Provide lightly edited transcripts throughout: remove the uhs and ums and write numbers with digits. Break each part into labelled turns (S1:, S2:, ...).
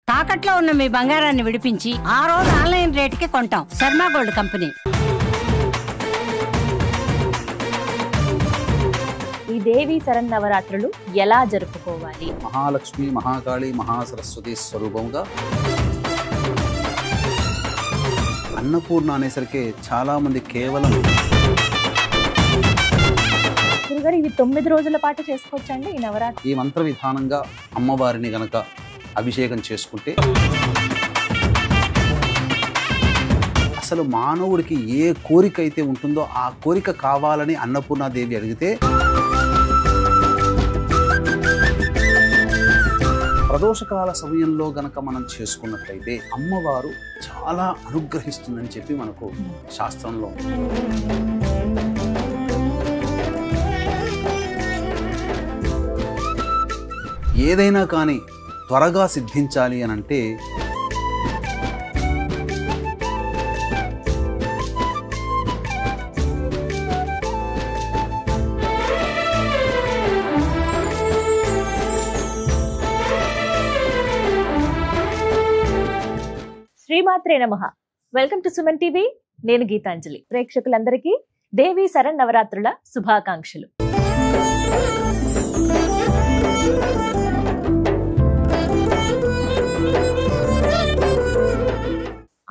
S1: తాకట్లో ఉన్న మీ బంగారాన్ని విడిపించి ఆ రోజు ఆన్లైన్ రేటుకి కొంటాం. Sharma gold company.
S2: ఈ దేవి శరన్నవరాత్రులు ఎలా జరుపుకోవాలి?
S3: మహాలక్ష్మి, మహాకాళి, మహాసరస్వతి స్వరూపంగా అన్నపూర్ణ అనేసరికి చాలా మంది కేవలం
S2: గురుగారు, ఇవి 9 రోజుల పాటు చేసుకోవచ్చండి ఈ నవరాత్రి?
S3: ఈ మంత్ర విధానంగా అమ్మవారిని గనక అభిషేకం చేసుకుంటే అసలు మానవుడికి ఏ కోరిక అయితే ఉంటుందో ఆ కోరిక కావాలని అన్నపూర్ణాదేవి అడిగితే ప్రదోషకాల సమయంలో గనక మనం చేసుకున్నట్లయితే అమ్మవారు చాలా అనుగ్రహిస్తుందని చెప్పి మనకు శాస్త్రంలో ఏదైనా కానీ త్వరగా సిద్ధించాలి అని అంటే
S2: శ్రీమాత్రే నమః. Welcome to Suman TV. నేను గీతాంజలి. ప్రేక్షకులందరికీ దేవి శరన్నవరాత్రుల శుభాకాంక్షలు.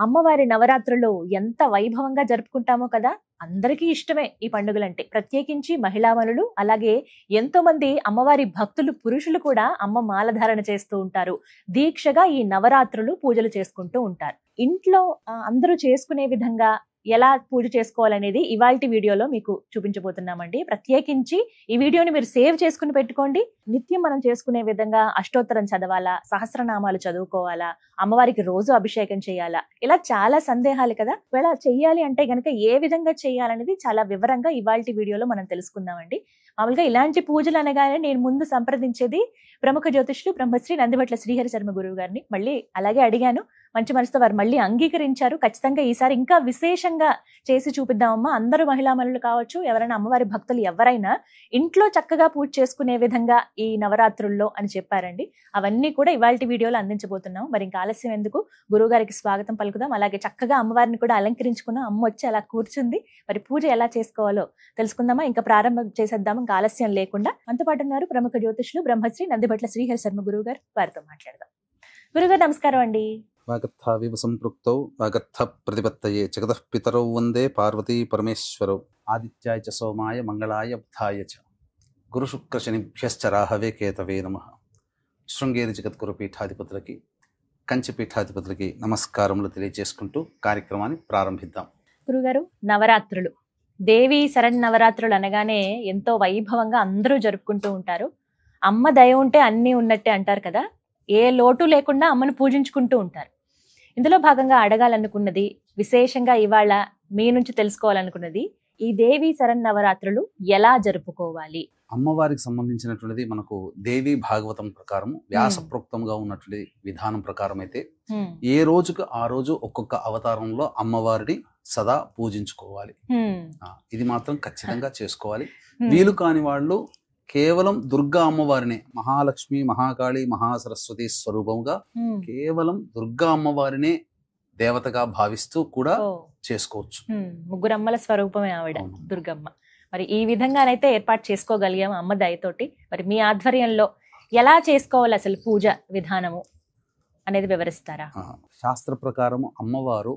S2: అమ్మవారి నవరాత్రులు ఎంత వైభవంగా జరుపుకుంటామో కదా. అందరికీ ఇష్టమే ఈ పండుగలంటే, ప్రత్యేకించి మహిళామణులు, అలాగే ఎంతో మంది అమ్మవారి భక్తులు, పురుషులు కూడా అమ్మ మాలధారణ చేస్తూ ఉంటారు. దీక్షగా ఈ నవరాత్రులు పూజలు చేసుకుంటూ ఉంటారు. ఇంట్లో అందరూ చేసుకునే విధంగా ఎలా పూజ చేసుకోవాలనేది ఇవాల్టి వీడియోలో మీకు చూపించబోతున్నామండి. ప్రత్యేకించి ఈ వీడియోని మీరు సేవ్ చేసుకుని పెట్టుకోండి. నిత్యం మనం చేసుకునే విధంగా అష్టోత్తరం చదవాలా, సహస్రనామాలు చదువుకోవాలా, అమ్మవారికి రోజు అభిషేకం చేయాలా, ఇలా చాలా సందేహాలు కదా. ఇలా చెయ్యాలి అంటే గనక ఏ విధంగా చేయాలనేది చాలా వివరంగా ఇవాల్టి వీడియోలో మనం తెలుసుకుందామండి. మామూలుగా ఇలాంటి పూజలు అనగానే నేను ముందు సంప్రదించేది ప్రముఖ జ్యోతిష్యులు బ్రహ్మశ్రీ నందిభట్ల శ్రీహరి శర్మ గురువు గారిని. మళ్ళీ అలాగే అడిగాను, మంచి మనసుతో వారు మళ్ళీ అంగీకరించారు. ఖచ్చితంగా ఈసారి ఇంకా విశేషంగా చేసి చూపిద్దామమ్మా. అందరూ మహిళామణులు కావచ్చు, ఎవరైనా అమ్మవారి భక్తులు ఎవరైనా ఇంట్లో చక్కగా పూజ చేసుకునే విధంగా ఈ నవరాత్రుల్లో అని చెప్పారండి. అవన్నీ కూడా ఇవాల్టి వీడియోలో అందించబోతున్నాం. మరి ఇంకా ఆలస్యం ఎందుకు, గురువు గారికి స్వాగతం పలుకుదాం. అలాగే చక్కగా అమ్మవారిని కూడా అలంకరించుకున్నాం. అమ్మ వచ్చి అలా కూర్చుంది. మరి పూజ ఎలా చేసుకోవాలో తెలుసుకుందామా? ఇంకా ప్రారంభం చేసేద్దాం ఇంకా ఆలస్యం లేకుండా. మనతో పాటు ఉన్నారు ప్రముఖ జ్యోతిష్యులు బ్రహ్మశ్రీ నందిభట్ల శ్రీహరి శర్మ గురువు గారు. వారితో మాట్లాడదాం. గురుగారు నమస్కారం అండి.
S3: వాగర్థావివ సంపృక్తౌ వాగర్థ ప్రతిపత్తయే జగతః పితరౌ వందే పార్వతీ పరమేశ్వరౌ ఆదిత్యాయ చ సోమాయ మంగళాయ బుధాయ చ గురు శుక్ర శనిభ్యశ్చ రాహవే కేతవే నమః. శృంగేరి జగద్గురు పీఠాధిపతులకి, కంచి పీఠాధిపతులకి నమస్కారములు తెలియజేసుకుంటూ కార్యక్రమాన్ని ప్రారంభిద్దాం.
S2: గురుగారు, నవరాత్రులు, దేవి శరన్నవరాత్రులు అనగానే ఎంతో వైభవంగా అందరూ జరుపుకుంటూ ఉంటారు. అమ్మ దయ ఉంటే అన్నీ ఉన్నట్టే అంటారు కదా. ఏ లోటు లేకుండా అమ్మను పూజించుకుంటూ ఉంటారు. ఇందులో భాగంగా అడగాలనుకున్నది, విశేషంగా ఇవాళ మీ నుంచి తెలుసుకోవాలనుకున్నది, ఈ దేవి శరన్నవరాత్రులు ఎలా జరుపుకోవాలి?
S3: అమ్మవారికి సంబంధించినటువంటిది మనకు దేవి భాగవతం ప్రకారం వ్యాసప్రోక్తంగా ఉన్నటువంటి విధానం ప్రకారం అయితే ఏ రోజుకు ఆ రోజు ఒక్కొక్క అవతారంలో అమ్మవారిని సదా పూజించుకోవాలి. ఇది మాత్రం ఖచ్చితంగా చేసుకోవాలి. వీలు కాని వాళ్ళు కేవలం దుర్గా అమ్మవారిని, మహాలక్ష్మి, మహాకాళి, మహాసరస్వతి స్వరూపంగా కేవలం దుర్గా అమ్మవారినే దేవతగా భావిస్తూ కూడా చేసుకోవచ్చు.
S2: ముగ్గురమ్మల స్వరూపమే ఆవిడ దుర్గమ్మ. మరి ఈ విధంగానైతే ఏర్పాటు చేసుకోగలిగాము అమ్మ దయతోటి. మరి మీ ఆధ్వర్యంలో ఎలా చేసుకోవాలి అసలు పూజ విధానము అనేది వివరిస్తారా?
S3: శాస్త్ర ప్రకారము అమ్మవారు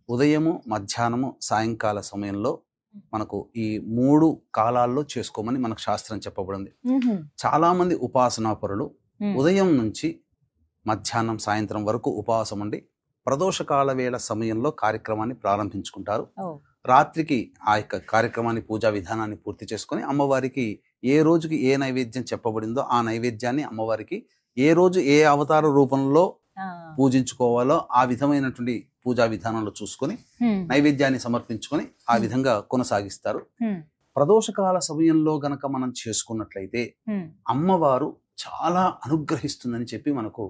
S3: ఉదయము, మధ్యాహ్నము, సాయంకాల సమయంలో మనకు ఈ 3 కాలాల్లో చేసుకోమని మనకు శాస్త్రం చెప్పబడింది. చాలా మంది ఉపాసనా పరులు ఉదయం నుంచి మధ్యాహ్నం, సాయంత్రం వరకు ఉపవాసం ఉండి ప్రదోషకాల వేళ సమయంలో కార్యక్రమాన్ని ప్రారంభించుకుంటారు. రాత్రికి ఆ యొక్క కార్యక్రమాన్ని, పూజా విధానాన్ని పూర్తి చేసుకొని అమ్మవారికి ఏ రోజుకి ఏ నైవేద్యం చెప్పబడిందో ఆ నైవేద్యాన్ని అమ్మవారికి ఏ రోజు ఏ అవతార రూపంలో పూజించుకోవాలో ఆ విధమైనటువంటి పూజా విధానంలో చూసుకొని నైవేద్యాన్ని సమర్పించుకొని ఆ విధంగా కొనసాగిస్తారు. ప్రదోషకాల సమయంలో గనక మనం చేసుకున్నట్లయితే అమ్మవారు చాలా అనుగ్రహిస్తుందని చెప్పి మనకు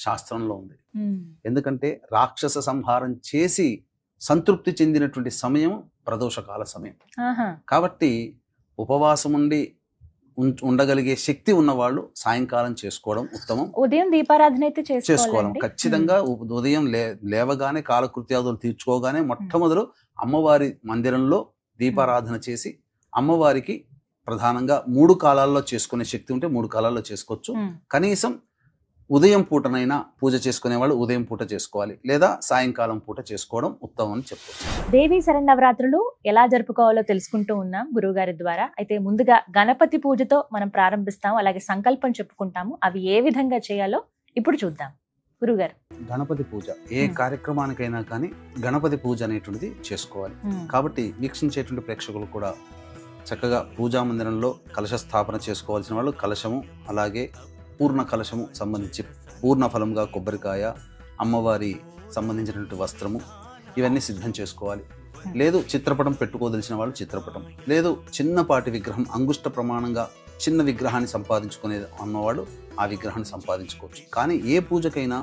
S3: శాస్త్రంలో ఉంది. ఎందుకంటే రాక్షస సంహారం చేసి సంతృప్తి చెందినటువంటి సమయం ప్రదోషకాల సమయం. కాబట్టి ఉపవాసం ఉండి ఉండగలిగే శక్తి ఉన్నవాళ్ళు సాయంకాలం చేసుకోవడం ఉత్తమం.
S2: ఉదయం దీపారాధన అయితే
S3: చేసుకోవాలి ఖచ్చితంగా. ఉదయం లేవగానే కాలకృత్యాదులు తీర్చుకోగానే మొట్టమొదలు అమ్మవారి మందిరంలో దీపారాధన చేసి అమ్మవారికి ప్రధానంగా 3 కాలాల్లో చేసుకునే శక్తి ఉంటే 3 కాలాల్లో చేసుకోవచ్చు. కనీసం ఉదయం పూటనైనా పూజ చేసుకునే వాళ్ళు ఉదయం పూట చేసుకోవాలి, లేదా సాయంకాలం పూట చేసుకోవడం ఉత్తమం అని చెప్పవచ్చు.
S2: దేవీ శరన్నవరాత్రులు ఎలా జరుపుకోవాలో తెలుసుకుంటూ ఉన్నాం గురువు గారి ద్వారా. అయితే ముందుగా గణపతి పూజతో మనం ప్రారంభిస్తాం, అలాగే సంకల్పం చెప్పుకుంటాము. అవి ఏ విధంగా చేయాలో ఇప్పుడు చూద్దాం. గురుగారు,
S3: గణపతి పూజ ఏ కార్యక్రమానికైనా కానీ గణపతి పూజ అనేటువంటిది చేసుకోవాలి. కాబట్టి వీక్షించేటువంటి ప్రేక్షకులు కూడా చక్కగా పూజా మందిరంలో కలశ స్థాపన చేసుకోవాల్సిన వాళ్ళు కలశము, అలాగే పూర్ణ కలశము సంబంధించి పూర్ణ ఫలంగా కొబ్బరికాయ, అమ్మవారి సంబంధించినటువంటి వస్త్రము ఇవన్నీ సిద్ధం చేసుకోవాలి. లేదు చిత్రపటం పెట్టుకోదలిచిన వాళ్ళు చిత్రపటం, లేదు చిన్నపాటి విగ్రహం అంగుష్ట ప్రమాణంగా చిన్న విగ్రహాన్ని సంపాదించుకునే అన్నవాళ్ళు ఆ విగ్రహాన్ని సంపాదించుకోవచ్చు. కానీ ఏ పూజకైనా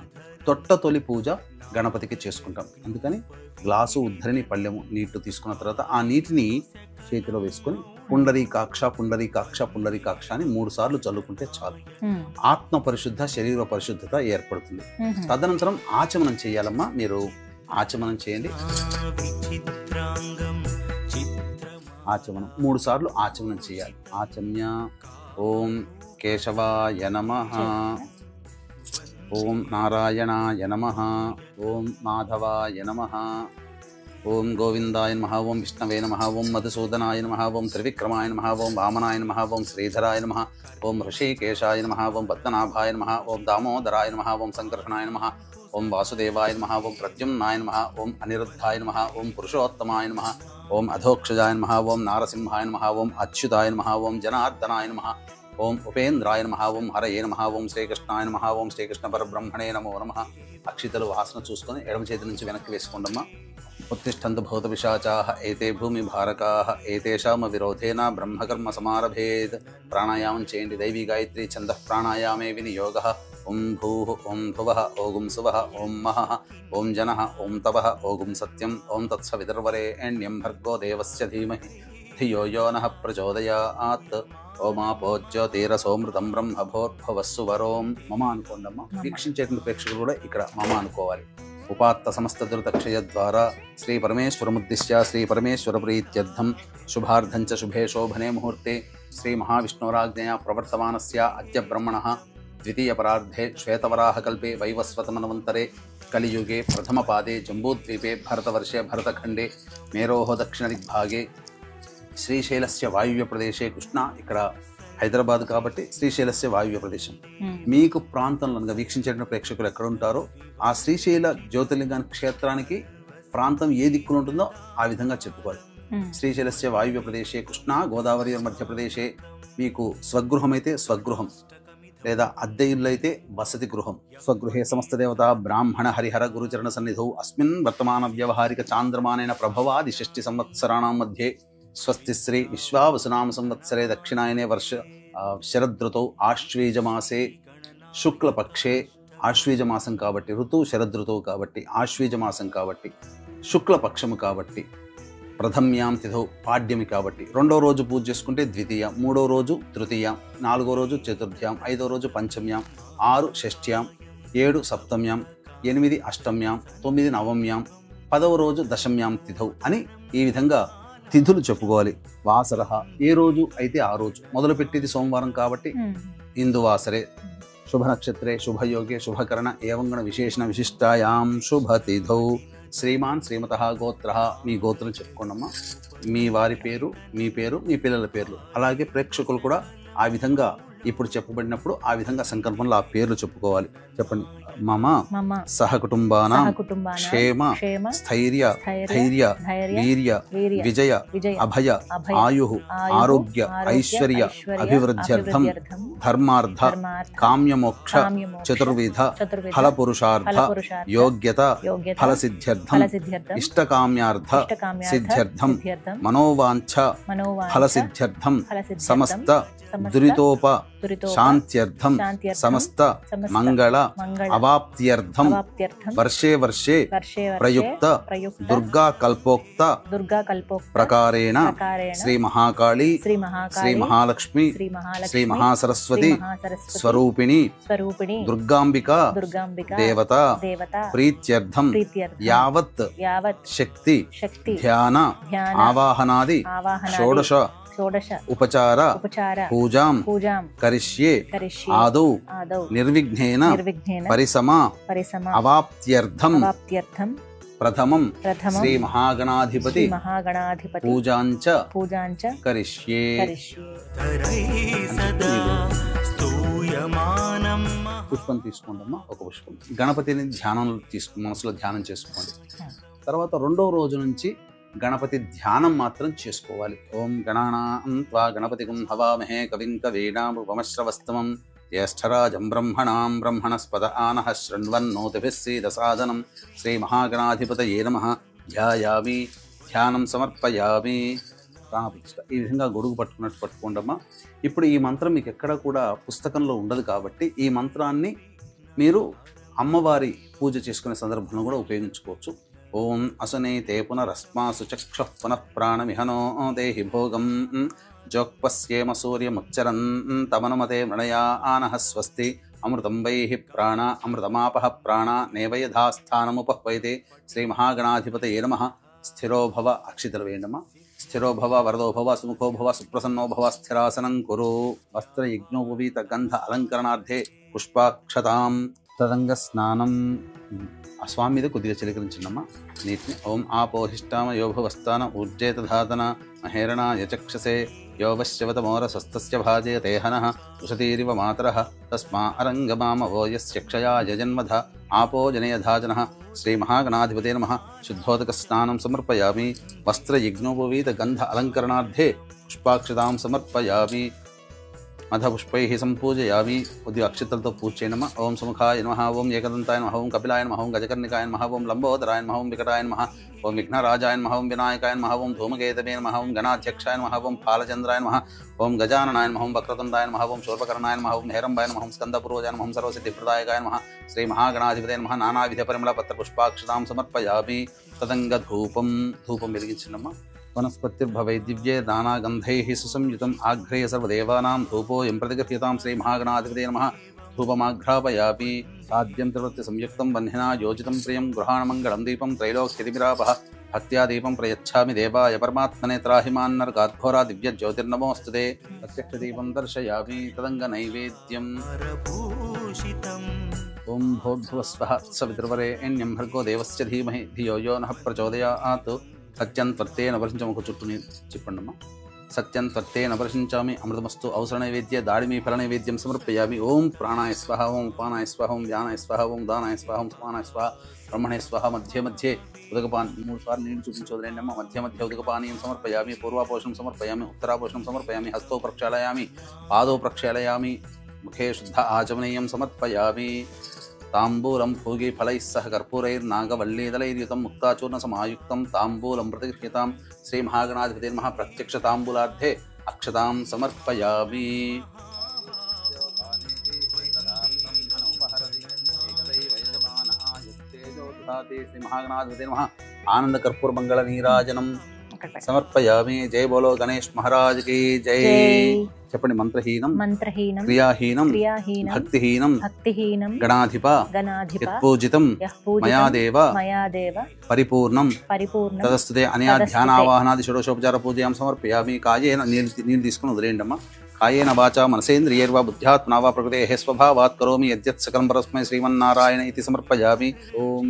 S3: తొలి పూజ గణపతికి చేసుకుంటాం. అందుకని గ్లాసు ఉద్ధరిని పళ్ళెము నీళ్లు తీసుకున్న తర్వాత ఆ నీటిని చేతిలో వేసుకొని పుండరీకాక్ష పుండరీకాక్ష పుండరీకాక్ష అని 3 సార్లు చల్లుకుంటే చాలు. ఆత్మ పరిశుద్ధ, శరీర పరిశుద్ధత ఏర్పడుతుంది. తదనంతరం ఆచమనం చేయాలమ్మా. మీరు ఆచమనం చేయండి. ఆచమనం 3 సార్లు ఆచమనం చేయాలి. ఆచమ్య ఓం కేశవాయ నమః, ఓం నారాయణాయ నమః, ఓం మాధవాయ నమః, ఓం గోవిందాయ నమః, ఓం విష్ణవే నమః, ఓం మధుసూదనాయ నమః, ఓం త్రివిక్రమాయ నమః, ఓం వామనాయ నమః, ఓం శ్రీధరాయ నమః, ఓం ఋషికేశాయ నమః, ఓం పద్మనాభాయ నమః, ఓం దామోదరాయ నమః, ఓం సంకర్షణాయ నమః, ఓం వాసుదేవాయ నమః, ఓం ప్రద్యుమ్నాయ నమః, ఓం అనిరుద్ధాయ నమః, ఓం పురుషోత్తమాయ నమః, ఓం అధోక్షజాయ నమః, ఓం నారసింహాయ నమః, ఓం అచ్యుతాయ నమః, ఓం జనార్దనాయ నమః, ఓం ఉపేంద్రాయ నమః, ఓం హరయే నమః, ఓం శ్రీకృష్ణాయ నమః, ఓం శ్రీకృష్ణ పరబ్రహ్మణే నమో నమః. అక్షితలు వాసన చూసుకొని ఎడమ చేతి నుంచి వెనక్కి వేసుకోండమ్మా. ఉత్తిష్టంతు భూత పిశాచాః ఏతే భూమి భారకాః ఏతేషామ విరోధేన బ్రహ్మకర్మ సమారభేత్. ప్రాణాయామం చేయండి. దైవీ గాయత్రి ఛందః ప్రాణాయామే వినియోగః. ఓం భూః ఓం భువః ఓం సువః ఓం మహః ఓం జనః ఓం తపః ఓం సత్యం ఓం తత్సవితుర్వరేణ్యం భర్గో దేవస్య ధీమహి ధియో యో నః ప్రచోదయాత్. ఓమాపో జ్యోతిరసోమృతం బ్రహ్మభోర్భవస్సు వరోం. మమ అనుకోండమ్మా. వీక్షించేటువంటి ప్రేక్షకులు కూడా ఇక్కడ మమ అనుకోవాలి. ఉపాత్త సమస్త దురితక్షయ ద్వారా శ్రీ పరమేశ్వరముద్దిశ్య శ్రీ పరమేశ్వర ప్రీత్యర్థం శుభార్థం చ శుభే శోభనే ముహూర్తే శ్రీ మహావిష్ణోరాజ్ఞయా ప్రవర్తమానస్య అద్య బ్రహ్మణః ద్వితీయ పరార్ధే శ్వేతవరాహకల్పే వైవస్వతమన్వంతరే కలియుగే ప్రథమపాదే జంబూద్వీపే భరతవర్షే భరతఖండే మేరోహ దక్షిణ దిగ్భాగే శ్రీశైలస్య వాయువ్య ప్రదేశే కృష్ణ. ఇక్కడ హైదరాబాద్ కాబట్టి శ్రీశైలస్య వాయువ్య ప్రదేశం. మీకు ప్రాంతంలో వీక్షించేటువంటి ప్రేక్షకులు ఎక్కడ ఉంటారో ఆ శ్రీశైల జ్యోతిర్లింగానికి క్షేత్రానికి ప్రాంతం ఏ దిక్కున ఉంటుందో ఆ విధంగా చెప్పుకోవాలి. శ్రీశైలస్య వాయువ్య ప్రదేశే కృష్ణ గోదావరి మధ్యప్రదేశే. మీకు స్వగృహం అయితే స్వగృహం, లేదా అద్దె ఇల్లు అయితే వసతి గృహం. స్వగృహే సమస్త దేవత బ్రాహ్మణ హరిహర గురుచరణ సన్నిధౌ అస్మిన్ వర్తమాన వ్యవహారిక చాంద్రమానేన ప్రభవాది 6 సంవత్సరాణం మధ్యే స్వస్తి శ్రీ విశ్వావసునామ సంవత్సరే దక్షిణాయనే వర్ష శరదృతౌ ఆశ్వీజమాసే శుక్లపక్షే. ఆశ్వీజమాసం కాబట్టి ఋతువు శరదృతువు కాబట్టి ఆశ్వీజమాసం కాబట్టి శుక్లపక్షము కాబట్టి ప్రథమ్యాం తిథౌ పాడ్యమి కాబట్టి 2వ రోజు పూజ చేసుకుంటే ద్వితీయ, 3వ రోజు తృతీయ, 4వ రోజు చతుర్థ్యాం, 5వ రోజు పంచమ్యాం, 6 షష్ఠ్యాం, 7 సప్తమ్యాం, 8 అష్టమ్యాం, 9 నవమ్యాం, 10వ రోజు దశమ్యాం తిథౌ అని ఈ విధంగా తిథులు చెప్పుకోవాలి. వాసర ఏ రోజు అయితే ఆ రోజు. మొదలు పెట్టేది సోమవారం కాబట్టి ఇందువాసరే. శుభ నక్షత్రే శుభయోగే శుభకరణ ఏవంగణ విశేషణ విశిష్టాయాం శుభ తిథౌ. శ్రీమాన్ శ్రీమతః గోత్రః. మీ గోత్రం చెప్పుకోండమ్మా. మీ వారి పేరు, మీ పేరు, మీ పిల్లల పేర్లు. అలాగే ప్రేక్షకులు కూడా ఆ విధంగా ఇప్పుడు చెప్పబడినప్పుడు ఆ విధంగా సంకల్పంలో ఆ పేర్లు చెప్పుకోవాలి. చెప్పండి. మమ సహకుటుంబానాం క్షేమ స్థైర్య ధైర్య వీర్య విజయ అభయ ఆయుః ఆరోగ్య ఐశ్వర్య అభివృద్ధ్యర్థం ధర్మార్థ కామ్యమోక్ష చతుర్విధ ఫలపురుషార్థ యోగ్యత ఫలసిద్ధ్యర్థం ఇష్టకామ్యార్థ సిద్ధ్యర్థం మనోవాంఛ ఫలసిద్ధ్యర్థం సమస్త దురితోప శాంత్యర్థం సమస్త మంగళ అవాప్త్యర్థం వర్షే వర్షే ప్రయుక్త దుర్గా కల్పోక్త ప్రకారేణ శ్రీ మహాకాళీ శ్రీ మహాలక్ష్మి శ్రీ మహాసరస్వతి స్వరూపిణి దుర్గాంబిక దేవత ప్రీత్యర్థం యావత్ శక్తి ధ్యాన ఆవాహనాది షోడశ ఉపచార పూజాం కరిష్యే ఆదౌ నిర్విఘ్నేన పరిసమ అవాప్త్యర్థం ప్రథమం శ్రీ మహాగణాధిపతి పూజాంచ కరిష్యే. పుష్పం తీసుకోండమ్మా, ఒక పుష్పం. గణపతిని మనసులో ధ్యానం చేసుకోండి. తర్వాత రెండవ రోజు నుంచి గణపతి ధ్యానం మాత్రం చేసుకోవాలి. ఓం గణానాం త్వా గణపతిగం హవామహే కవిం కవీనాముపమశ్రవస్తమం జ్యేష్ఠరాజం బ్రహ్మణాం బ్రహ్మణస్పద ఆనః శృణ్వన్నోతిభిः సీదసాదనం శ్రీ మహాగణాధిపతయే నమః ధ్యాయామి ధ్యానం సమర్పయామి. ప్రాణప్రతిష్ఠ ఈ విధంగా గొడుగు పట్టుకున్నట్టు పట్టుకోండమ్మా. ఇప్పుడు ఈ మంత్రం మీకు ఎక్కడ కూడా పుస్తకంలో ఉండదు కాబట్టి ఈ మంత్రాన్ని మీరు అమ్మవారి పూజ చేసుకునే సందర్భంలో కూడా ఉపయోగించుకోవచ్చు. ఓం అసునైతే పునరస్మాసు చక్షుః పునః ప్రాణమిహనో దేహి భోగం జోక్పస్యేమ సూర్యముచ్చరన్ తమనుమతే మృణయా ఆనః స్వస్తి అమృతం వైహి ప్రాణ అమృతమాపః ప్రాణ నేవయథాస్థానముపహ్వైతే శ్రీ మహాగణాధిపతయే నమః. స్థిరో భవ, అక్షితలు వేయండమ్మా. స్థిరో భవ వరదో భవ సుముఖో భవ సుప్రసన్నో భవ స్థిరాసనం కురు. వస్త్రయజ్ఞోపవీత గంధ అలంకరణార్థే పుష్పాక్షతాం తదంగ స్నానం. ఆ స్వామి మీద కొద్దిగా చిలకరించిందమ్మా నీటిని. ఓం ఆపోహిష్టామ యోభవస్థాన ఊర్జేతధాతన మహేరణా యచక్షసే యోవశ్యవతమోర స్వస్థస్య భాజే తేహనః ఉషతీరివ మాతరః తస్మా అరంగమామవో యస్య క్షయా యజన్మధ ఆపో జనయధాజనః శ్రీ మహాగణాధిపతే నమః. శుద్ధోదక స్నానం సమర్పయామి. వస్త్రయజ్ఞోపవీత గంధ అలంకరణార్థే పుష్పాక్షతాం సమర్పయామి. మధపుష్పైః సంపూజయామి. కొద్దిగా అక్షతలతో పూజ చేయనమా. ఓం సుముఖాయ నమః, ఓం ఏకదంతాయ నమః, ఓం కపిలాయ నమః, ఓం గజకర్ణికాయ నమః, ఓం లంబోదరాయ నమః, ఓం వికటాయ నమః, ఓం విఘ్నరాజాయ నమః, ఓం వినాయకాయ నమః, ఓం ధూమకేతవే నమః, ఓం గణాధ్యక్షాయ నమః, ఓం ఫాలచంద్రాయ నమః, ఓం గజాననాయ నమః, ఓం వక్రతుండాయ నమః, ఓం శూర్పకర్ణాయ నమః, ఓం హేరంబాయ నమః, ఓం స్కందపూర్వజాయ నమః, ఓం సర్వసిద్ధిప్రదాయకాయ నమః. శ్రీ మహాగణాధిపతే నమః. నానావిధ పరిమళ పత్ర పుష్పాక్షతాం సమర్పయామి. తదంగ ధూపం వెలిగించినమ్మా. వనస్పతిర్భవై దివ్యే దానాగంధైః సుసంయుతం ఆఘ్రేయ సర్వదేవానాం ధూపోయం ప్రతిగృహ్యతాం శ్రీ మహాగణాధిపతే నమః. ధూపమాఘ్రాపయామి. సాధ్యం త్రివృత్తి సంయుక్తం వహ్నినా యోజితం ప్రియం గృహాణమంగళం దీపం త్రైలోక్యతిమిరాపః భక్త్యా దీపం ప్రయచ్ఛామి దేవాయ పరమాత్మనే త్రాహిమాన్నర్గాద్ఘోరా దివ్య జ్యోతిర్నమోస్తుతే. ప్రత్యక్ష దీపం దర్శయామి. తదంగ నైవేద్యం. ఓం భోర్భువస్వః సవితుర్వరేణ్యం భర్గో దేవస్య ధీమహి ధియో యో నః ప్రచోదయాత్. సత్యం త్వర్తేన వర్షించము. ఒక చుట్టూ చెప్పండమ్మా. సత్యం త్వర్తేన వర్షించామి. అమృతమస్తు. అవసర నైవేద్య దాడిమి ఫల నైవేద్యం సమర్పయామి. ఓం ప్రాణాయ స్వహ, ఓం పానాయ స్వహ, ఓం వ్యానాయ స్వహ, ఓం దానాయ స్వహ, ఓం సమానాయ స్వహ, బ్రహ్మణే స్వహ. మధ్య మధ్య ఉదకపాన్ 3 సార్లు నీళ్ళు చూపించోదరేండమ్మ. మధ్య మధ్య ఉదకపానీయం సమర్పయామి. పూర్వాపోషణం సమర్పయామి. ఉత్తరాపోషణం సమర్పయామి. హస్తో ప్రక్షాళయామి. పాదో ప్రక్షాళయామి. ముఖే శుద్ధ ఆచమనీయం సమర్పయామి. తాంబూలం భోగి ఫలైః సహ కర్పూరైర్నాగవల్లీదలైర్యుతం ముక్తాచూర్ణ సమాయుక్తం తాంబూలం ప్రతిగృహ్యతాం శ్రీ మహాగణాధిపతే నమః. ప్రత్యక్ష తాంబూలార్థే అక్షతాం సమర్పయామి. శ్రీ మహాగణాధిపతే నమః. ఆనంద కర్పూర మంగళ నీరాజనం సమర్పయామి. జై బోలో గణేష్ మహారాజ్ కి జై. చెప్పండి. మంత్రహీనం క్రియాహీనం భక్తిహీనం గణాధిప యత్పూజితం మయా దేవ పరిపూర్ణం తదస్తుతే అనయా ధ్యానావాహనాది షోడశోపచార పూజయాం సమర్పయామి. కాయేన నీళ్ళు తీసుకుని వదిలేయండమ్మా. కాయేన వాచా మనసేంద్రియైర్వా బుద్ధ్యాత్మనా వా ప్రకృతేః స్వభావాత్ కరోమి యద్యత్ సకలం పరస్మై శ్రీమన్నారాయణ ఇతి సమర్పయామి. ఓం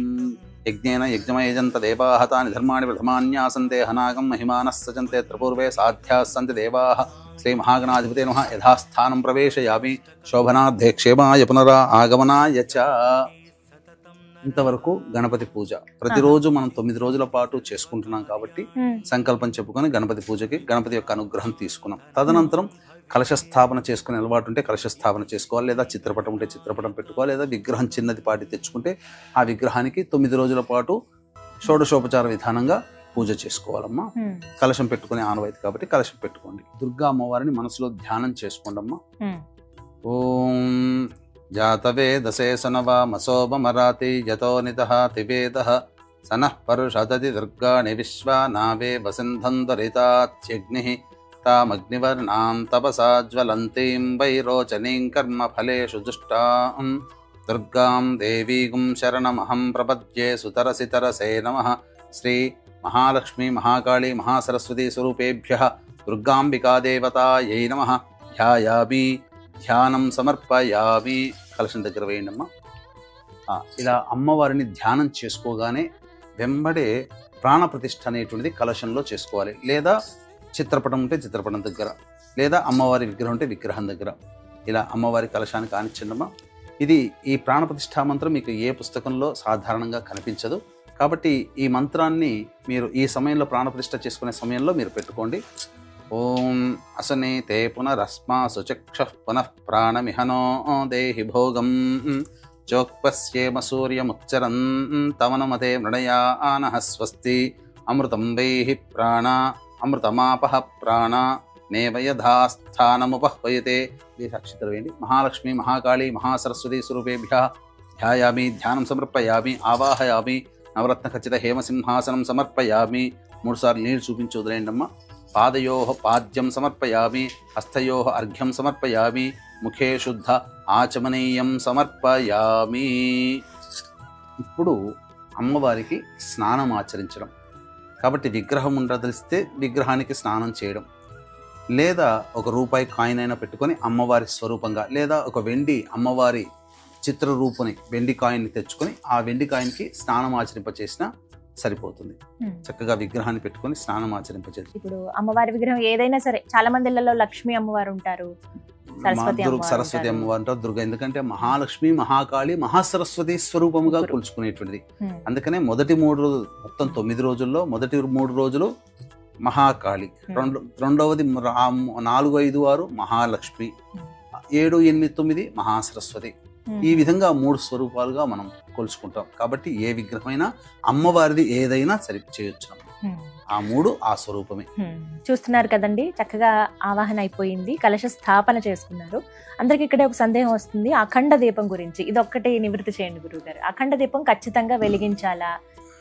S3: యజ్ఞేన యజ్ఞమయజంత దేవాః తాని ధర్మాణి ప్రథమాన్యాసంతే హనాగం మహిమానః సజంతే త్రిపూర్వే సాధ్యాः సంతి దేవాః. శ్రీ మహాగణాధిపతే నమః. యథాస్థానం ప్రవేశయామి. శోభనార్థే క్షేమాయ పునరా ఆగమనాయ చ. ఇంతవరకు గణపతి పూజ ప్రతిరోజు మనం 9 రోజుల పాటు చేసుకుంటున్నాం కాబట్టి సంకల్పం చెప్పుకొని గణపతి పూజకి గణపతి యొక్క అనుగ్రహం తీసుకున్నాం. తదనంతరం కలశ స్థాపన చేసుకునే అలవాటు ఉంటే కలశ స్థాపన చేసుకోవాలి, లేదా చిత్రపటం ఉంటే చిత్రపటం పెట్టుకోవాలి, లేదా విగ్రహం చిన్నది పాటి తెచ్చుకుంటే ఆ విగ్రహానికి 9 రోజుల పాటు షోడశోపచార విధానంగా పూజ చేసుకోవాలమ్మా. కలశం పెట్టుకునే ఆనవాయితీ కాబట్టి కలశం పెట్టుకోండి. దుర్గా అమ్మవారిని మనసులో ధ్యానం చేసుకోండి అమ్మా. ఓం జాతవేదసే సనవామసోమరాతి యతో నితః తివేదః సనః పరుషదతి దుర్గాణి విశ్వానావే వసింధం దరితాత్యగ్నిః తామగ్నివర్ణాం తపసా జ్వలంతీం వైరోచనీం కర్మఫలేషు దుష్టాం దుర్గాం దేవీగుం శరణమహం ప్రపద్యే సుతరసితరసే నమః. శ్రీ మహాలక్ష్మీ మహాకాళీ మహాసరస్వతీ స్వరూపేభ్యః దుర్గాంబికా దేవతాయై నమః. ధ్యాయామి, ధ్యానం సమర్పయామి. కలశం దగ్గర వేయండమ్మా. ఇలా అమ్మవారిని ధ్యానం చేసుకోగానే వెంబడే ప్రాణప్రతిష్ఠ అనేటువంటిది కలశంలో చేసుకోవాలి. లేదా చిత్రపటం ఉంటే చిత్రపటం దగ్గర, లేదా అమ్మవారి విగ్రహం ఉంటే విగ్రహం దగ్గర ఇలా అమ్మవారి కలశానికి ఆనిచ్చండమ్మా. ఈ ప్రాణప్రతిష్ఠా మంత్రం మీకు ఏ పుస్తకంలో సాధారణంగా కనిపించదు కాబట్టి ఈ మంత్రాన్ని మీరు ఈ సమయంలో ప్రాణప్రతిష్ఠ చేసుకునే సమయంలో మీరు పెట్టుకోండి. ఓం అసనే తే పునరస్మా సుచక్ష పునః ప్రాణమిహనో దేహి భోగం చోక్పస్యేమ సూర్యముచ్చరం తమనుమతే మృణయానః స్వస్తి అమృతం వైహి ప్రాణ అమృతమాపః ప్రాణ నేవయధాస్థానముపహ్వయతే. అక్షతలు వేయండి. మహాలక్ష్మి మహాకాళీ మహాసరస్వతీ స్వరూపేభ్యః ధ్యాయామి, ధ్యానం సమర్పయామి, ఆవాహయామి. నవరత్న ఖచ్చిత హేమసింహాసనం సమర్పయామి. 3 సార్లు నీళ్ళు చూపించి వదిలేయండమ్మా. పాదయోః పాద్యం సమర్పయామి, హస్తయోః అర్ఘ్యం సమర్పయామి, ముఖే శుద్ధ ఆచమనీయం సమర్పయామి. ఇప్పుడు అమ్మవారికి స్నానం ఆచరించడం కాబట్టి విగ్రహం ఉండదలిస్తే విగ్రహానికి స్నానం చేయడం, లేదా ఒక రూపాయి కాయిన్ అయినా పెట్టుకొని అమ్మవారి స్వరూపంగా, లేదా ఒక వెండి అమ్మవారి చిత్రరూపుని వెండి కాయిన్ని తెచ్చుకొని ఆ వెండి కాయిన్కి స్నానం ఆచరింపచేసినా సరిపోతుంది. చక్కగా విగ్రహాన్ని పెట్టుకొని స్నానం ఆచరింపచేసి.
S2: ఇప్పుడు అమ్మవారి విగ్రహం ఏదైనా సరే, చాలా మంది ఇళ్లలో లక్ష్మీ అమ్మవారు ఉంటారు,
S3: సరస్వతి అమ్మవారు అంటారు, దుర్గా. ఎందుకంటే మహాలక్ష్మి మహాకాళి మహాసరస్వతి స్వరూపముగా కొలుచుకునేటువంటిది. అందుకనే మొదటి 3 రోజులు, మొత్తం 9 రోజుల్లో మొదటి 3 రోజులు మహాకాళి, రెండవది 4, 5, 6 మహాలక్ష్మి, 7, 8, 9 మహాసరస్వతి. ఈ విధంగా 3 స్వరూపాలుగా మనం కొలుచుకుంటాం. కాబట్టి ఏ విగ్రహమైనా అమ్మవారిది ఏదైనా సరి చేయొచ్చు. ఆ 3 ఆ స్వరూపమే.
S2: చూస్తున్నారు కదండి, చక్కగా ఆవాహన అయిపోయింది, కలశ స్థాపన చేసుకున్నారు. అందరికి ఇక్కడే ఒక సందేహం వస్తుంది, అఖండ దీపం గురించి. ఇది ఒక్కటి నివృత్తి చేయండి గురువుగారు. అఖండ దీపం ఖచ్చితంగా వెలిగించాలా?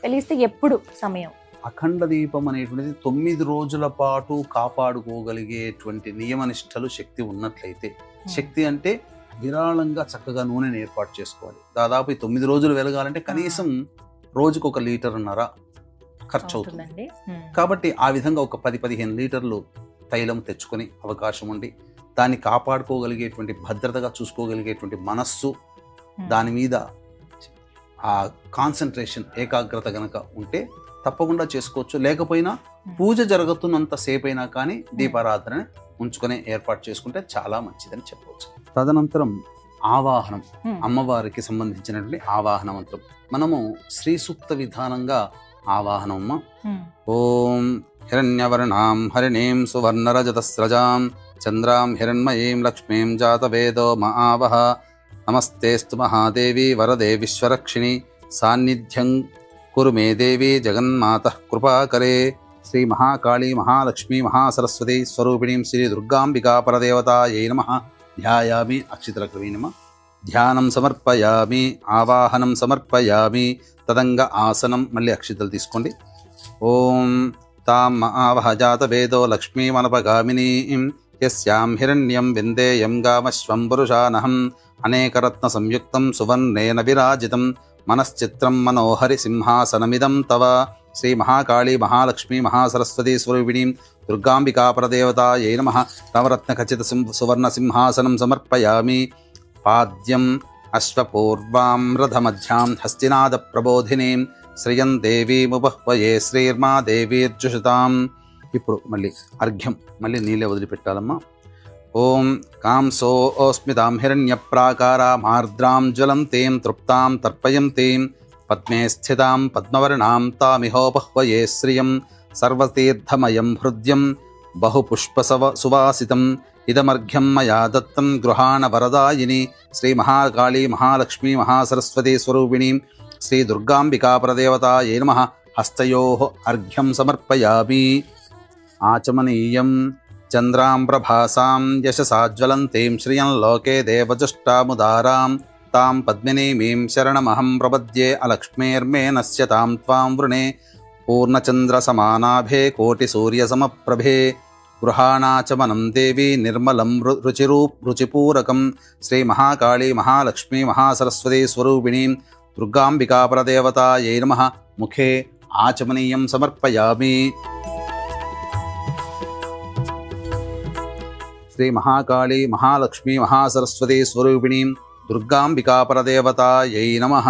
S2: వెలిగిస్తే ఎప్పుడు సమయం?
S3: అఖండ దీపం అనేటువంటిది 9 రోజుల పాటు కాపాడుకోగలిగేటువంటి నియమనిష్టలు శక్తి ఉన్నట్లయితే, శక్తి అంటే విరాళంగా చక్కగా నూనెను ఏర్పాటు చేసుకోవాలి. దాదాపు 9 రోజులు వెలగాలంటే కనీసం రోజుకు 1.5 లీటర్ ఖర్చు అవుతుంది. కాబట్టి ఆ విధంగా ఒక 10-15 లీటర్లు తైలం తెచ్చుకొని అవకాశం ఉండి దాన్ని కాపాడుకోగలిగేటువంటి, భద్రతగా చూసుకోగలిగేటువంటి మనస్సు, దాని మీద ఆ కాన్సన్ట్రేషన్, ఏకాగ్రత గనక ఉంటే తప్పకుండా చేసుకోవచ్చు. లేకపోయినా పూజ జరుగుతున్నంత సేపైనా కానీ దీపారాధన ఉంచుకునే ఏర్పాటు చేసుకుంటే చాలా మంచిదని చెప్పవచ్చు. తదనంతరం ఆవాహనం, అమ్మవారికి సంబంధించినటువంటి ఆవాహన మంత్రం. మనము శ్రీ సూక్త విధానంగా ఆవాహనమ్మ. ఓం హిరణ్యవర్ణాం హరిణీం సువర్ణరజతస్రజాం చంద్రాం హిరణ్మయీం లక్ష్మీం జాతవేదో మహావహ. నమస్తేస్తు మహాదేవి వరదే విశ్వరక్షిణి సాన్నిధ్యం కురు మే దేవి జగన్మాతః కృపాకరే. శ్రీ మహాకాళీ మహాలక్ష్మీ మహాసరస్వతి స్వరూపిణీం శ్రీ దుర్గాంబికా పరదేవతాయై నమః. ధ్యాయామి, అక్షితలకు వేయనమా. ధ్యానం సమర్పయామి, ఆవాహనం సమర్పయామి. తదంగ ఆసనం, మళ్ళీ అక్షితలు తీసుకోండి. ఓం తాం ఆవహ జాతవేదో లక్ష్మీమనపగామినీం యస్యాం హిరణ్యం విందేయం గామశ్వం పురుషానహం అనేకరత్న సంయుక్తం సువర్ణేన విరాజితం మనశ్చిత్రం మనోహరి సింహాసనమిదం తవ. శ్రీ మహాకాళీ మహాలక్ష్మీ మహాసరస్వతి స్వరూపిణీం దుర్గాంబికా పరదేవతాయై నమః. నవరత్న ఖచ్చిత సువర్ణ సింహాసనం సమర్పయామి. పాద్యం అశ్వపూర్వాం రథమధ్యాం హస్తినాద ప్రబోధినీం శ్రియం దేవీముపహ్వయే శ్రీర్మా దేవీర్జుషతాం. ఇప్పుడు మళ్ళీ అర్ఘ్యం, మళ్ళీ నీళ్ళే వదిలిపెట్టాలమ్మా. ఓం కాంసోస్మితాం హిరణ్యప్రాకారామార్ద్రాం జ్వలంతీం తృప్తాం తర్పయంతీం పద్మే స్థితాం పద్మవర్ణాం తామిహోపహ్వయే శ్రియం సర్వతీర్థమయం హృద్యం బహుపుష్పసవ సువాసితం ఇదమర్ఘ్యం మయా దత్తం గృహాణ వరదాయిని. శ్రీ మహాకాళీ మహాలక్ష్మీ మహాసరస్వతి స్వరూపిణీం శ్రీ దుర్గాంబికా పరదేవతాయై నమః. హస్తయోః అర్ఘ్యం సమర్పయామి. ఆచమనీయం చంద్రాం ప్రభాసాం యశసాజ్వలంతీం శ్రియం లోకే దేవజుష్టాముదారాం తాం పద్మినీమీం శరణమహం ప్రపద్యే అలక్ష్మీర్మే నశ్యతాం త్వాం వృణే పూర్ణచంద్రసమానాభే కోటిసూర్యసమప్రభే. గృహాణాచమనం దేవి నిర్మలం రుచిపూరకం శ్రీమహాకాళీ మహాలక్ష్మీ మహాసరస్వతీ స్వరూపిణీం దుర్గాంబికాపరదేవతాయై నమః. ముఖే ఆచమనీయం సమర్పయామి. శ్రీమహాకాళీ మహాలక్ష్మీ మహాసరస్వతీ స్వరూపిణీం దుర్గాంబికాపరదేవతాయై నమః.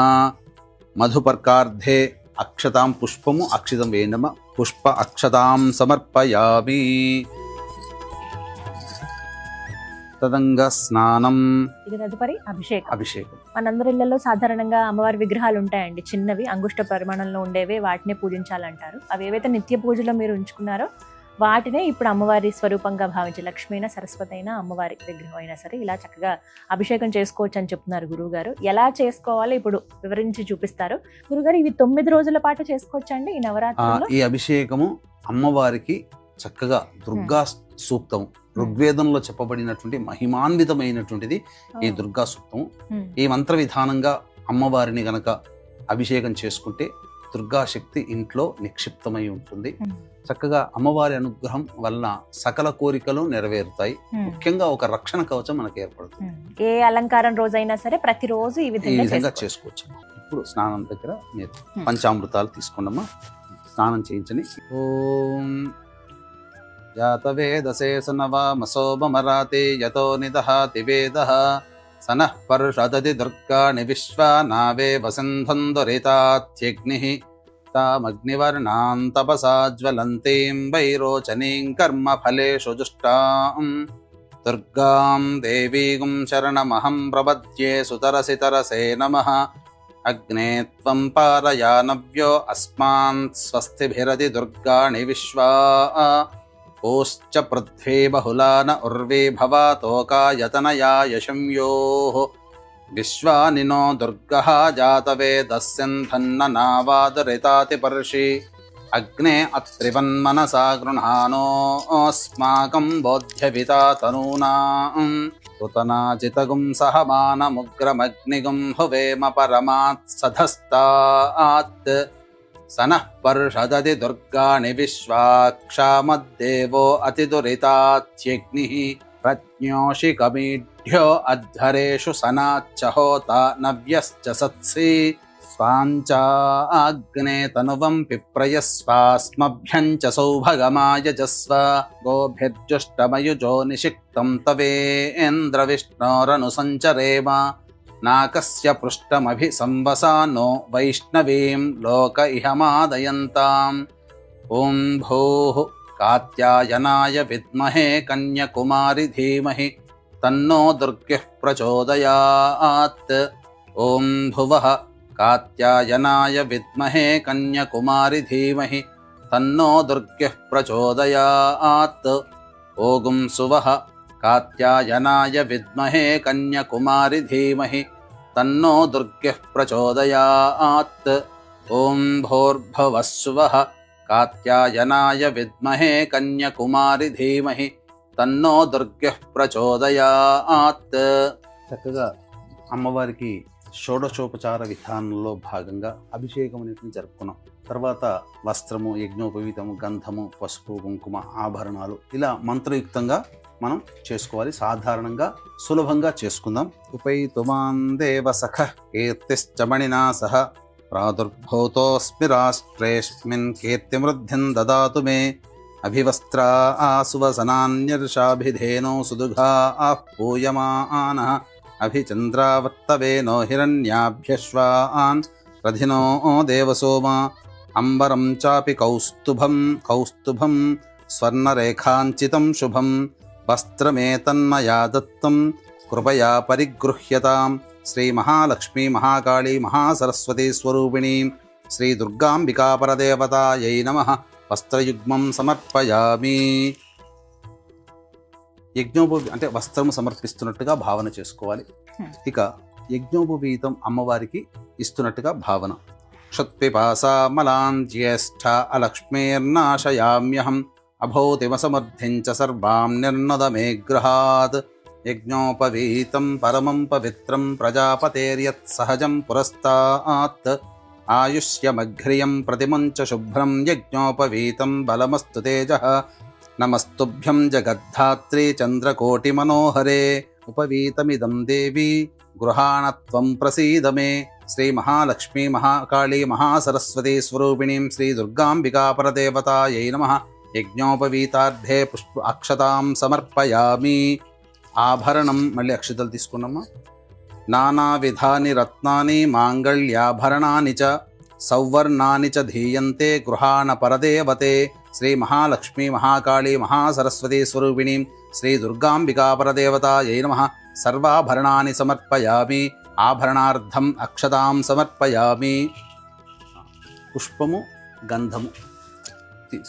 S3: మధుపర్కార్ధే అక్షతాం పుష్పము అక్షితం వేయండమ్మ. పుష్ప అక్షతాం సమర్పయామి. తదంగ స్నానం.
S2: ఇది తదుపరి అభిషేకం.
S3: అభిషేకం
S2: మనందరి ఇళ్లలో సాధారణంగా అమ్మవారి విగ్రహాలు ఉంటాయండి, చిన్నవి అంగుష్ట పరిమాణంలో ఉండేవే, వాటినే పూజించాలంటారు. అవి ఏవైతే నిత్య పూజలో మీరు ఉంచుకున్నారో వాటినే ఇప్పుడు అమ్మవారి స్వరూపంగా భావించి లక్ష్మీ అయినా సరస్వతి అయినా అమ్మవారి విగ్రహం అయినా సరే ఇలా చక్కగా అభిషేకం చేసుకోవచ్చు అని చెప్తున్నారు గురువు గారు. ఎలా చేసుకోవాలో ఇప్పుడు వివరించి చూపిస్తారు గురుగారు. ఇవి 9 రోజుల పాటు చేసుకోవచ్చు అండి ఈ నవరాత్రుల్లో?
S3: ఈ అభిషేకము అమ్మవారికి చక్కగా దుర్గా సూక్తం, ఋగ్వేదంలో చెప్పబడినటువంటి మహిమాన్వితమైనటువంటిది ఈ దుర్గా సూక్తం. ఈ మంత్ర విధానంగా అమ్మవారిని గనక అభిషేకం చేసుకుంటే దుర్గాశక్తి ఇంట్లో నిక్షిప్తమై ఉంటుంది. చక్కగా అమ్మవారి అనుగ్రహం వలన సకల కోరికలు నెరవేరుతాయి. ముఖ్యంగా ఒక రక్షణ కవచం మనకు ఏర్పడుతుంది.
S2: ఏ అలంకారం రోజైనా సరే ప్రతిరోజు ఈ విధంగా
S3: చేసుకోవచ్చు. ఇప్పుడు స్నానం దగ్గర మీరు పంచామృతాలు తీసుకోండమ్మా, స్నానం చేయించని. ఓం జాతవేదశేషనవామసోమరాతే యతో నిదహాతి వేదః సనః పర్షదతి దుర్గాణి విశ్వానావే వసింధందురితాత్యగ్నిః తామగ్నివర్ణాం తపసా జ్వలంతీం వైరోచనీం కర్మఫలేషు జుష్టాం దుర్గాం దేవీం శరణమహం ప్రపద్యే సుతరసితరసే నమః. అగ్నే త్వం పారయానవ్యో అస్మాన్ స్వస్తిభిరతి దుర్గాణి విశ్వా ఓశ్చ పృథ్వీ బహుళాన ఉర్వీ భవాతోకాయతనయా యశంయోః విశ్వానినో దుర్గః జాతవేదస్యంధన్ననావాదురితాతి పర్షి అగ్నే అత్రివన్మనసా గృహాణోస్మాకం బోధ్యవితా తనూనాం కృతనాజితగుం సహమానముగ్రమగ్నిగుం హువేమ పరమాత్ సధస్తాత్ సనః పర్షదతి దుర్గాణి విశ్వాక్షామద్దేవో అతిదురితాత్యగ్నిః ప్రజ్ఞోషికమీఢ్యో అధ్వరేషు సనాచ్చ హోత నవ్యశ్చ సత్సి స్వాంచాగ్నే తనువం పిప్రయస్వాస్మభ్యం చ సౌభగమాయజస్వ గోభిర్జుష్టమయుజో నిషిక్తం తవేంద్ర విష్ణోరను సంచరేమ నాకస్య పృష్టమభి సంవసానో వైష్ణవీం లోక ఇహమాదయంతాం. ఓం భూః కాత్యాయనాయ విద్మహే కన్యకుమారి ధీమహి తన్నో దుర్గః ప్రచోదయాత్. ఓం భువః కాత్యాయనాయ విద్మహే కన్యకుమారి ధీమహి తన్నో దుర్గః ప్రచోదయాత్. ఓం సువః కాత్యాయనాయ విద్మహే కన్యకుమారి ధీమహి తన్నో దుర్గః ప్రచోదయాత్. ఓం భూర్భువస్సువః కాత్యాయనాయ విద్మహే కన్యకుమారి ధీమహి తన్నో దుర్గః ప్రచోదయాత్. చక్కగా అమ్మవారికి షోడశోపచార విధానంలో భాగంగా అభిషేకం అనేది జరుపుకున్నాం. తర్వాత వస్త్రము, యజ్ఞోపవీతము, గంధము, పసుపు, కుంకుమ, ఆభరణాలు ఇలా మంత్రయుక్తంగా మనం చేసుకోవాలి. సాధారణంగా సులభంగా చేసుకుందాం. ఉపైతుమాన్ దేవ సఖ కీర్తిశ్చమణినా సహ ప్రాదుర్భూతోస్మి రాష్ట్రేస్మిన్ కీర్తిమృద్ధిం దదాతు మే. అభివస్త్రా ఆసువసనాన్యర్షాభిధేనో సుదుఘా పూయమానః అభిచంద్రావర్తవేనో హిరణ్యాభ్యశ్వాన్ రధినో దేవసోమా. అంబరం చాపి కౌస్తుభం స్వర్ణరేఖాంచితం శుభం వస్త్రమేతన్మయా దత్తం కృపయా పరిగృహ్యతాం. శ్రీ మహాలక్ష్మీ మహాకాళీ మహాసరస్వతీ స్వరూపిణీం శ్రీ దుర్గాంబికాపరదేవతాయై నమః. వస్త్రయుగ్మం సమర్పయామి. అంటే వస్త్రము సమర్పిస్తున్నట్టుగా భావన చేసుకోవాలి. ఇక యజ్ఞోపవీతం అమ్మవారికి ఇస్తున్నట్టుగా భావన. క్షుత్పిపాసామలాన్ జ్యేష్ఠ అలక్ష్మీర్నాశయామ్యహం అభౌతిమసమర్థిం చ సర్వాం నిర్నదమే గృహాత్ యజ్ఞోపవీతం పరమం పవిత్రం ప్రజాపతేర్యత్ సహజం పురస్తాత్ ఆయుష్యమఘ్రియం ప్రతిమం చ శుభ్రం యజ్ఞోపవీతం బలమస్తు తేజః నమస్తుభ్యం జగద్ధాత్రి చంద్రకోటిమనోహరే ఉపవీతమిదం దేవి గృహాణత్వం ప్రసీద మే శ్రీ మహాలక్ష్మీ మహాకాళీ మహాసరస్వతీ స్వరూపిణీం శ్రీ దుర్గాంబికాపరదేవతాయై నమః యజ్ఞోపవీతార్థే పుష్ప అక్షతాం సమర్పయామి. ఆభరణం మళ్ళీ అక్షతలు తీసుకున్నామా. నానావిధాని రత్నాని మాంగళ్యాభరణాని చ సౌవర్ణాని చ ధీయంతే గృహాణ పరదేవతే శ్రీ మహాలక్ష్మీ మహాకాళీ మహాసరస్వతీ స్వరూపిణీం శ్రీ దుర్గాంబికాపరదేవతాయై నమః సర్వాభరణాని సమర్పయామి. ఆభరణార్థం అక్షతాం సమర్పయామి. పుష్పము గంధము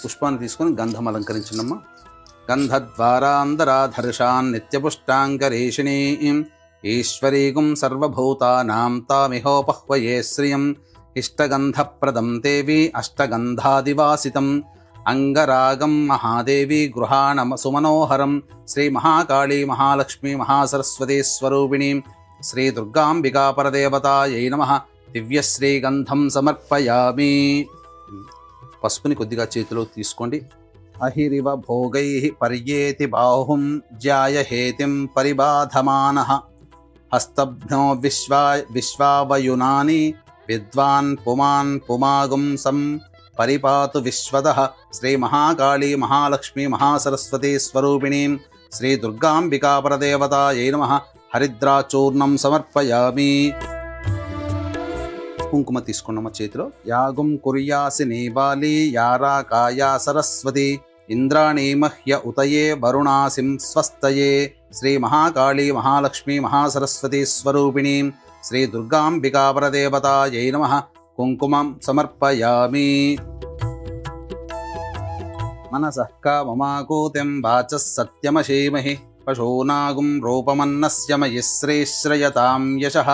S3: పుష్పాన్ని తీసుకొని గంధం అలంకరించినమ్మా. గంధద్వారాంధరాధర్షాన్ నిత్యపుష్టాంగరేషిణీం ఈశ్వరీగుం సర్వభూతానాం తామిహోపహ్వయే శ్రియం ఇష్టగంధప్రదం దేవి అష్టగంధాదివాసితం అంగరాగం మహాదేవి గృహాణ సుమనోహరం శ్రీ మహాకాళీ మహాలక్ష్మీ మహాసరస్వతీ స్వరూపిణీం శ్రీ దుర్గాంబికాపరదేవతాయై నమః దివ్యశ్రీగంధం సమర్పయామి. పసుపుని కొద్దిగా చేతిలో తీసుకోండి. అహిరివ భోగై పర్యేతి బాహుం జ్యాయహేతిం పరిబాధమానః హస్తభ్నో విశ్వావయునాని విద్వాన్ పుమాన్ పుమాగుం సం పరిపాతు విశ్వదః శ్రీ మహాకాళీ మహాలక్ష్మీ మహాసరస్వతీ స్వరూపిణీం శ్రీ దుర్గాంబికాపరదేవతాయై నమః హరిద్రాచూర్ణం సమర్పయామి. కుంకుమ తీసుకున్నమ్మ చేతిలో. యాగం కుర్యాసి నీవాలి యారాకాయా సరస్వతి ఇంద్రాణీ మహ్య ఉతయే వరుణాసిం స్వస్తయే శ్రీ మహాకాళీ మహాలక్ష్మీ మహాసరస్వతీ స్వరూపిణీం శ్రీ దుర్గాంబికాపరదేవతాయై నమః కుంకుమం సమర్పయామి. మనసః కామమాకూతిం వాచః సత్యమశీమహి పశూనాగుం రూపమన్నస్య మయి శ్రీశ్రయతాం యశః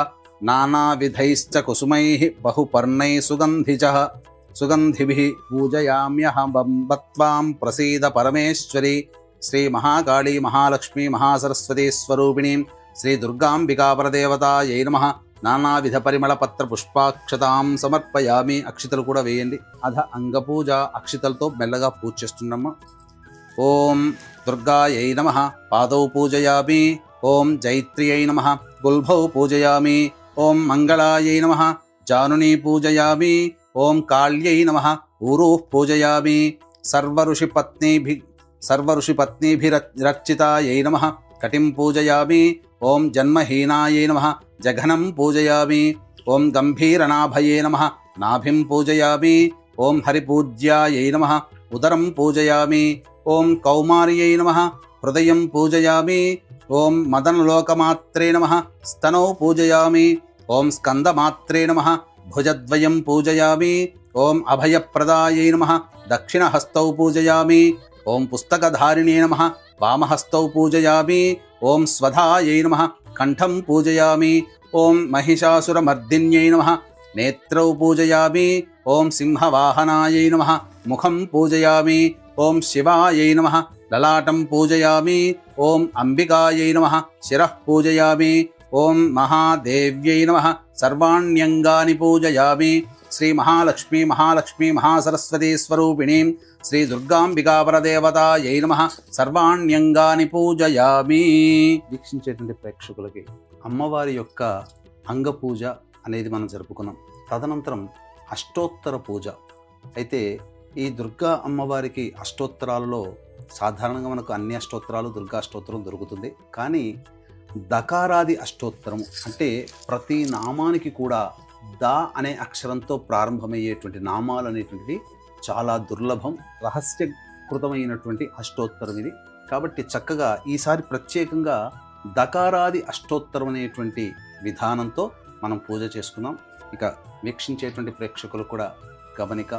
S3: నానావిధైశ్చ కుసుమైః బహుపర్ణైః సుగంధిభిః పూజయామ్యహం త్వాం ప్రసీద పరమేశ్వరి శ్రీ మహాకాళీ మహాలక్ష్మీ మహాసరస్వతీ స్వరూపిణీం శ్రీ దుర్గాంబికాపరదేవతాయై నమః నానావిధ పరిమళ పత్ర పుష్పాక్షతాం సమర్పయామి. అక్షితలు కూడా వేయండి. అధ అంగపూజ అక్షితలతో మెల్లగా పూజ చేస్తున్నామా. ఓం దుర్గాయై నమః పాదౌ పూజయామి. ఓం జైత్ర్యై నమః గుల్భౌ పూజయామి. ఓం మంగళాయై నమః జానునీ పూజయామి. ఓం కాళ్యై నమః ఊరూః పూజయామి. సర్వఋషిపత్నీభిరర్చితాయై నమః కటిం పూజయామి. ఓం జన్మహీనాయై నమః జఘనం పూజయామి. ఓం గంభీరనాభయే నమః నాభిం పూజయామి. ఓం హరిపూజ్యాయై నమః ఉదరం పూజయామి. ఓం కౌమార్యై నమః హృదయం పూజయామి. ఓం మదనలోకమాత్రే నమః స్తనౌ పూజయామి. ఓం స్కందమాత్రే నమః భుజద్వయం పూజయామి. ఓం అభయప్రదాయై నమః దక్షిణహస్తౌ పూజయామి. ఓం పుస్తకధారిణే నమః వామహస్తౌ పూజయామి. ఓం స్వధాయై నమః కంఠం పూజయామి. ఓం మహిషాసురమర్దిన్యై నమః నేత్రౌ పూజయామి. ఓం సింహవాహనాయై నమః ముఖం పూజయామి. ఓం శివాయై నమః లలాటం పూజయామి. ఓం అంబికాయై నమః శిరః పూజయామి. ఓం మహాదేవ్యై నమః సర్వాణ్యంగాని పూజయామి. శ్రీ మహాలక్ష్మీ మహాసరస్వతీ స్వరూపిణీం శ్రీ దుర్గాంబికాపరదేవతాయై నమః సర్వాణ్యంగాని పూజయామి. వీక్షించేటువంటి ప్రేక్షకులకి అమ్మవారి యొక్క అంగపూజ అనేది మనం జరుపుకున్నాం. తదనంతరం అష్టోత్తర పూజ. అయితే ఈ దుర్గా అమ్మవారికి అష్టోత్తరాలలో సాధారణంగా మనకు అన్ని అష్టోత్తరాలు దుర్గా అష్టోత్తరం దొరుకుతుంది. కానీ దకారాది అష్టోత్తరము అంటే ప్రతి నామానికి కూడా ద అనే అక్షరంతో ప్రారంభమయ్యేటువంటి నామాలు అనేటువంటివి చాలా దుర్లభం, రహస్యకృతమైనటువంటి అష్టోత్తరం ఇది. కాబట్టి చక్కగా ఈసారి ప్రత్యేకంగా దకారాది అష్టోత్తరం అనేటువంటి విధానంతో మనం పూజ చేసుకున్నాం. ఇక వీక్షించేటువంటి ప్రేక్షకులు కూడా గమనిక,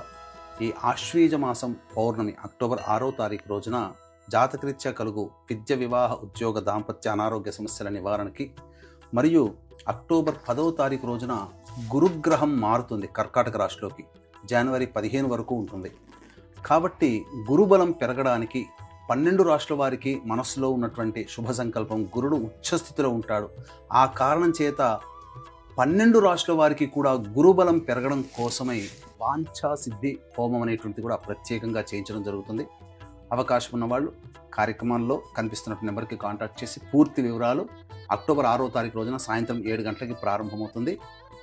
S3: ఈ ఆశ్వీజ మాసం పౌర్ణమి అక్టోబర్ 6వ తారీఖు రోజున జాతకరీత్యా కలుగు విద్య, వివాహ, ఉద్యోగ, దాంపత్య, అనారోగ్య సమస్యల నివారణకి మరియు అక్టోబర్ 10వ తారీఖు రోజున గురుగ్రహం మారుతుంది కర్కాటక రాశిలోకి. జనవరి 15 వరకు ఉంటుంది. కాబట్టి గురుబలం పెరగడానికి 12 రాశుల వారికి మనస్సులో ఉన్నటువంటి శుభ సంకల్పం, గురుడు ఉచ్చస్థితిలో ఉంటాడు. ఆ కారణం చేత 12 రాశుల వారికి కూడా గురుబలం పెరగడం కోసమై వాంఛాసిద్ధి హోమం అనేటువంటిది కూడా ప్రత్యేకంగా చేయించడం జరుగుతుంది. అవకాశం ఉన్నవాళ్ళు కార్యక్రమాల్లో కనిపిస్తున్న నెంబర్కి కాంటాక్ట్ చేసి పూర్తి వివరాలు అక్టోబర్ 6వ తారీఖు రోజున సాయంత్రం 7 గంటలకి ప్రారంభమవుతుంది.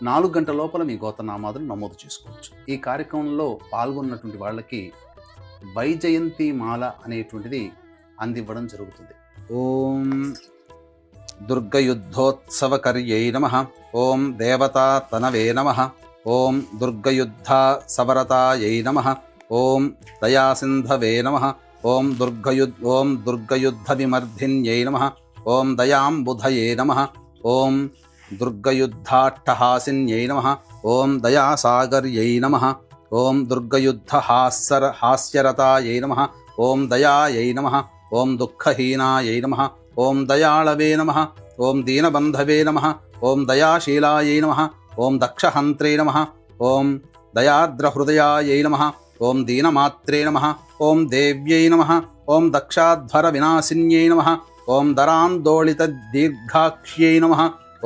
S3: 4 గంటల లోపల మీ గోత్రనామాదులు నమోదు చేసుకోవచ్చు. ఈ కార్యక్రమంలో పాల్గొన్నటువంటి వాళ్ళకి వైజయంతి మాల అనేటువంటిది అందివ్వడం జరుగుతుంది. ఓం దుర్గయుద్ధోత్సవకర్యై నమః. ఓం దేవతా తనవే నమః. ఓం దుర్గయుద్ధ సవరతాయై నమః. ఓం దయాసింధవే నమః. ఓం దుర్గయుద్ధ విమర్ధిన్యై నమః. ఓం దయాంబుధయే నమః. ఓం దుర్గయుద్ధాట్టహాసిన్యై నమః. ఓం దయాసాగర్యై నమః. ఓం దుర్గయుద్ధ హాస్యరతాయై నమః. ఓం దయాయై నమః. ఓం దుఃఖహీనాయై నమః. ఓం దయాళవే నమః. ఓం దీనబంధవే నమః. ఓం దయాశీలాయై నమః. ఓం దక్షహంత్రే నమః. ఓం దయాద్రహృదయాయై నమః. ఓం దీనమాత్రే నమః. ఓం దేవ్యై నమః. ఓం దక్షాధ్వర వినాశిన్యై నమః. ఓం దరాందోళిత దీర్ఘాక్ష్యై నమః.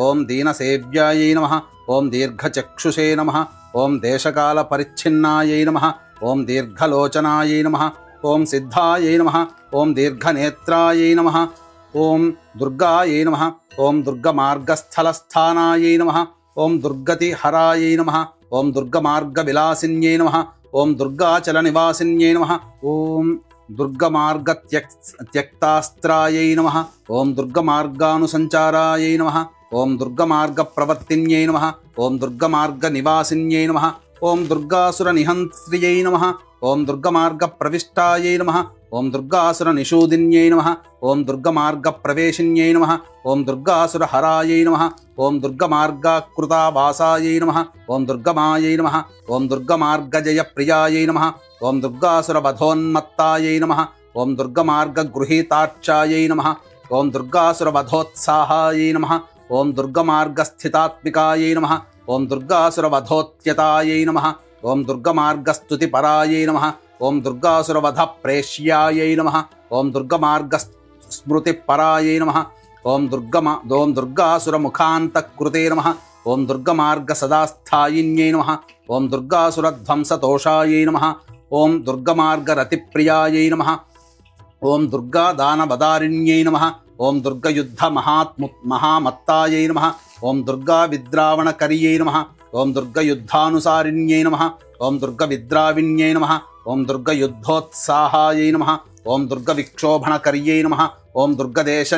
S3: ఓం దీనసేవ్యాయై నమః. ఓం దీర్ఘచక్షుషే నమః. ఓం దేశకాల పరిచ్ఛిన్నాయై నమః. ఓం దీర్ఘలోచనాయై నమః. ఓం సిద్ధాయై నమః. ఓం దీర్ఘనేత్రాయై నమః. ఓం దుర్గాయై నమః. ఓం దుర్గమార్గస్థలస్థానాయై నమః. ఓం దుర్గతిహరాయై నమః. ఓం దుర్గమార్గవిలాసిన్యై నమః. ఓం దుర్గాచలనివాసిన్యై నమః. ఓం దుర్గమార్గత్యక్తాస్త్రాయై నమః. ఓం దుర్గమార్గానుసంచారాయై నమః. ఓం దుర్గమార్గప్రవర్తిన్యై నమః. ఓం దుర్గమార్గనివాసిన్యై నమః. ఓం దుర్గాసురనిహంత్ర్యై నమః. ఓం దుర్గమార్గప్రవిష్టాయై నమః. ఓం దుర్గాసురనిషూదిన్యై నమః. ఓం దుర్గమార్గప్రవేశిన్యై నమః. ఓం దుర్గాసురహరాయై నమః. ఓం దుర్గమార్గాకృతావాసాయై నమః. ఓం దుర్గమాయై నమః. ఓం దుర్గమార్గజయప్రియాయై నమః. ఓం దుర్గాసురవధోన్మత్తాయై నమః. ఓం దుర్గమార్గగృహీతాక్షాయై నమః. ఓం దుర్గాసురవధోత్సాహాయై నమః. ఓం దుర్గమార్గస్థితాత్మికాయై నమః. ఓం దుర్గాసురవధోత్యతాయై నమః. ఓం దుర్గమార్గస్తుతిపరాయై నమః. ఓం దుర్గాసురవధ ప్రేష్యాయై నమః. ఓం దుర్గమార్గస్మృతిపరాయై నమః. ఓం దుర్గాసురముఖాంతకృతే నమః. ఓం దుర్గమార్గసదాస్థాయిన్యై నమః. ఓం దుర్గాసురధ్వంసతోషాయై నమః. ఓం దుర్గమార్గరతిప్రియాయై నమః. ఓం దుర్గాదానవదారిణ్యై నమః. ఓం దుర్గయుద్ధ మహామత్తాయై నమః. ఓం దుర్గావిద్రావణకర్యై నమః. ఓం దుర్గయుద్ధానుసారిణ్యై నమః. ఓం దుర్గవిద్రావిణ్యై నమః. ఓం దుర్గయుద్ధోత్సాహాయై నమః. ఓం దుర్గవిక్షోభణకర్యై నమః. ఓం దుర్గదేశ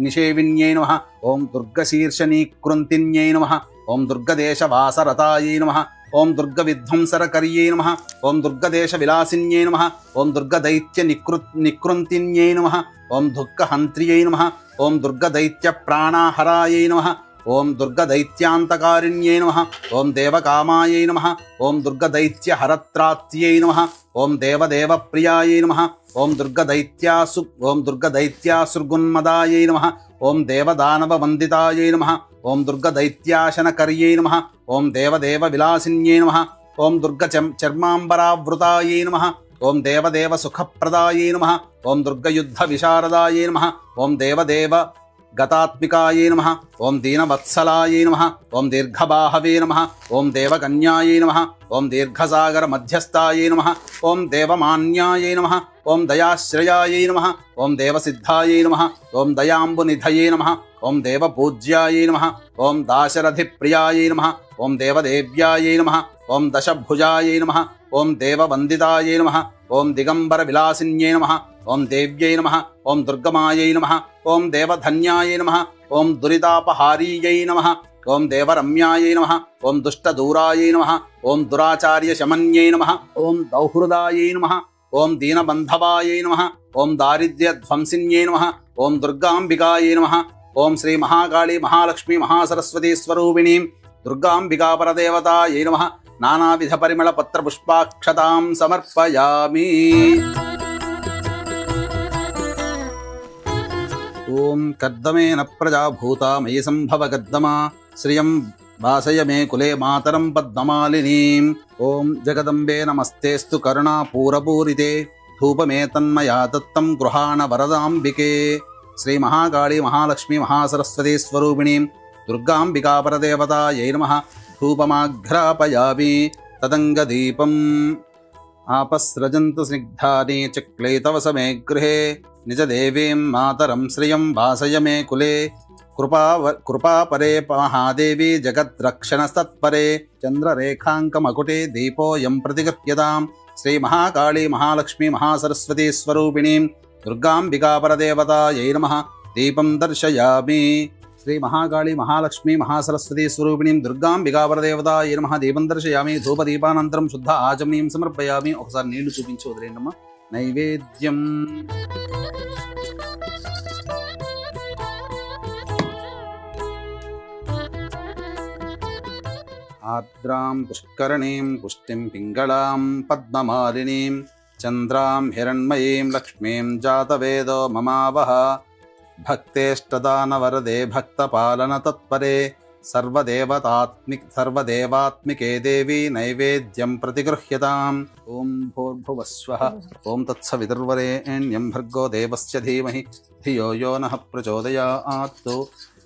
S3: నిషేవిన్యై నమః. ఓం దుర్గశీర్షణీకృంతిన్యై నమః. ఓం దుర్గదేశవాసరతాయై నమః. ఓం దుర్గవిధ్వంసరకర్యై నమః. ఓం దుర్గదేశవిలాసిన్యై నమః. ఓం దుర్గదైత్యనికృంతిన్యై నమః. ఓం దుఃఖహంత్ర్యై నమః. ఓం దుర్గదైత్యప్రాణాహరాయై నమః. ఓం దుర్గదైత్యాంతకారిణ్యై నమః. ఓం దేవకామాయై నమః. ఓం దుర్గదైత్యహరత్రాత్యై నమః. ఓం దేవదేవప్రియాయై నమః. ఓం దుర్గదైత్యాసుర్గున్మదాయై నమః. ఓం దేవదానవవందితాయై నమః. ఓం దుర్గదైత్యాశనకర్యై నమః. ఓం దేవదేవవిలాసిన్యై నమః. ఓం దుర్గచర్మాంబరావృతాయై నమః. ఓం దేవదేవసుఖప్రదాయై నమః. ఓం దుర్గయుద్ధవిశారదాయై నమః. ఓం దేవదేవ గతాత్మికాయై నమః. ఓం దీనవత్సలాయై నమః. ఓం దీర్ఘబాహవే నమః. ఓం దేవకన్యాయై నమః. ఓం దీర్ఘసాగర మధ్యస్థాయై నమః. ఓం దేవమాన్యాయై నమః. ఓం దయాశ్రయాయై నమః. ఓం దేవసిద్ధాయై నమః. ఓం దయాంబునిధయే నమః. ఓం దేవపూజ్యాయై నమః. ఓం దాశరథిప్రియాయై నమః. ఓం దేవదేవ్యాయై నమః. ఓం దశభుజాయై నమః. ఓం దేవవందితాయై నమః. ఓం దిగంబర విలాసిన్యై నమః. ఓం దేవ్యై నమః. ఓం దుర్గమాయై నమః. ఓం దేవధన్యాయై నమః. ఓం దురితాపహారీయై నమః. ఓం దేవరమ్యాయై నమః. ఓం దుష్టదూరాయై నమః. ఓం దురాచార్యశమన్యై నమః. ఓం దౌహృదాయై నమః. ఓం దీనబంధవాయై నమః. ఓం దారిద్ర్యధ్వంసిన్యై నమః. ఓం దుర్గాంబికాయై నమః. ఓం శ్రీ మహాకాళీ మహాలక్ష్మీ మహాసరస్వతీ స్వరూపిణీం దుర్గాంబికా పరదేవతాయై నమః. నానావిధ పరిమళ పత్ర పుష్పాక్షతాం సమర్పయామి. ఓం కర్దమేన ప్రజా భూతా మయి సంభవ కర్దమా శ్రియం భాసయ మే కులే మాతరం పద్మమాలినీం. ఓం జగదంబే నమస్తేస్తు కరుణాపూరపూరితే ధూపమేతన్మయా దత్తం గృహాణ వరదాంబికే. శ్రీ మహాకాళీ మహాలక్ష్మీ మహాసరస్వతీ స్వరూపిణీం దుర్గాంబికా పరదేవతాయై నమః ధూపమాఘ్రాపయామి. తదంగదీపం ఆపస్రజంతు స్నిగ్ధాని చక్లైతవసమే గృహే నిజదేవీం మాతరం శ్రియం భాసయ మే కులే. కృపాపరే మహాదేవి జగద్రక్షణస్తత్పరే చంద్రరేఖాంకమకుటే దీపోయం ప్రతిగృహ్యతాం. శ్రీ మహాకాళీ మహాలక్ష్మీ మహాసరస్వతీ స్వరూపిణీం దుర్గాంబికా పరదేవతాయై నమః దీపం దర్శయామి. శ్రీ మహాకాళీ మహాలక్ష్మీ మహాసరస్వతీ స్వరూపిణీం దుర్గాంబికా పరదేవతాయై నమః దీపం దర్శయామి. ధూపదీపానంతరం శుద్ధ ఆచమనీయం సమర్పయామి. ఒకసారి నీళ్లు చూపించి వదిలేండమ్మా. నైవేద్యం ఆర్ద్రాం పుష్కరణీం పుష్టిం పింగళాం పద్మమాలినీం చంద్రాం హిరణ్మయీం లక్ష్మీం జాతవేదో మమావహ. భక్తేష్టదానవరదే భక్తపాలన తత్పరే సర్వదేవాత్మికే దేవి నైవేద్యం ప్రతిగృహ్యతాం. ఓం భూర్భువస్వః ఓం తత్సవితుర్వరేణ్యం భర్గో దేవస్య ధీమహి ధియో యో నః ప్రచోదయాత్.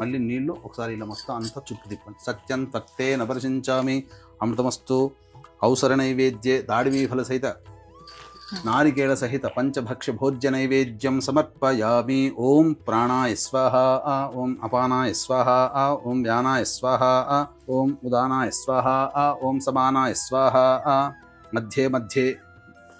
S3: మళ్ళీ నీళ్లు ఒకసారి ఇలా మొత్తం అంతా చుట్టూ తిప్పండి. సత్యం తక్తేన పరిశించామి అమృతమస్తు. ఔసర నైవేద్యే దాడిమీ ఫల సహిత నారికేళ సహిత పంచభక్ష్య భోజ్య నైవేద్యం సమర్పయామి. ఓం ప్రాణాయ స్వాహ, ఓం అపానాయ స్వాహ, ఓం వ్యానాయ స్వాహ, ఓం ఉదానాయ స్వాహ, ఓం సమానాయ స్వాహ. మధ్యే మధ్యే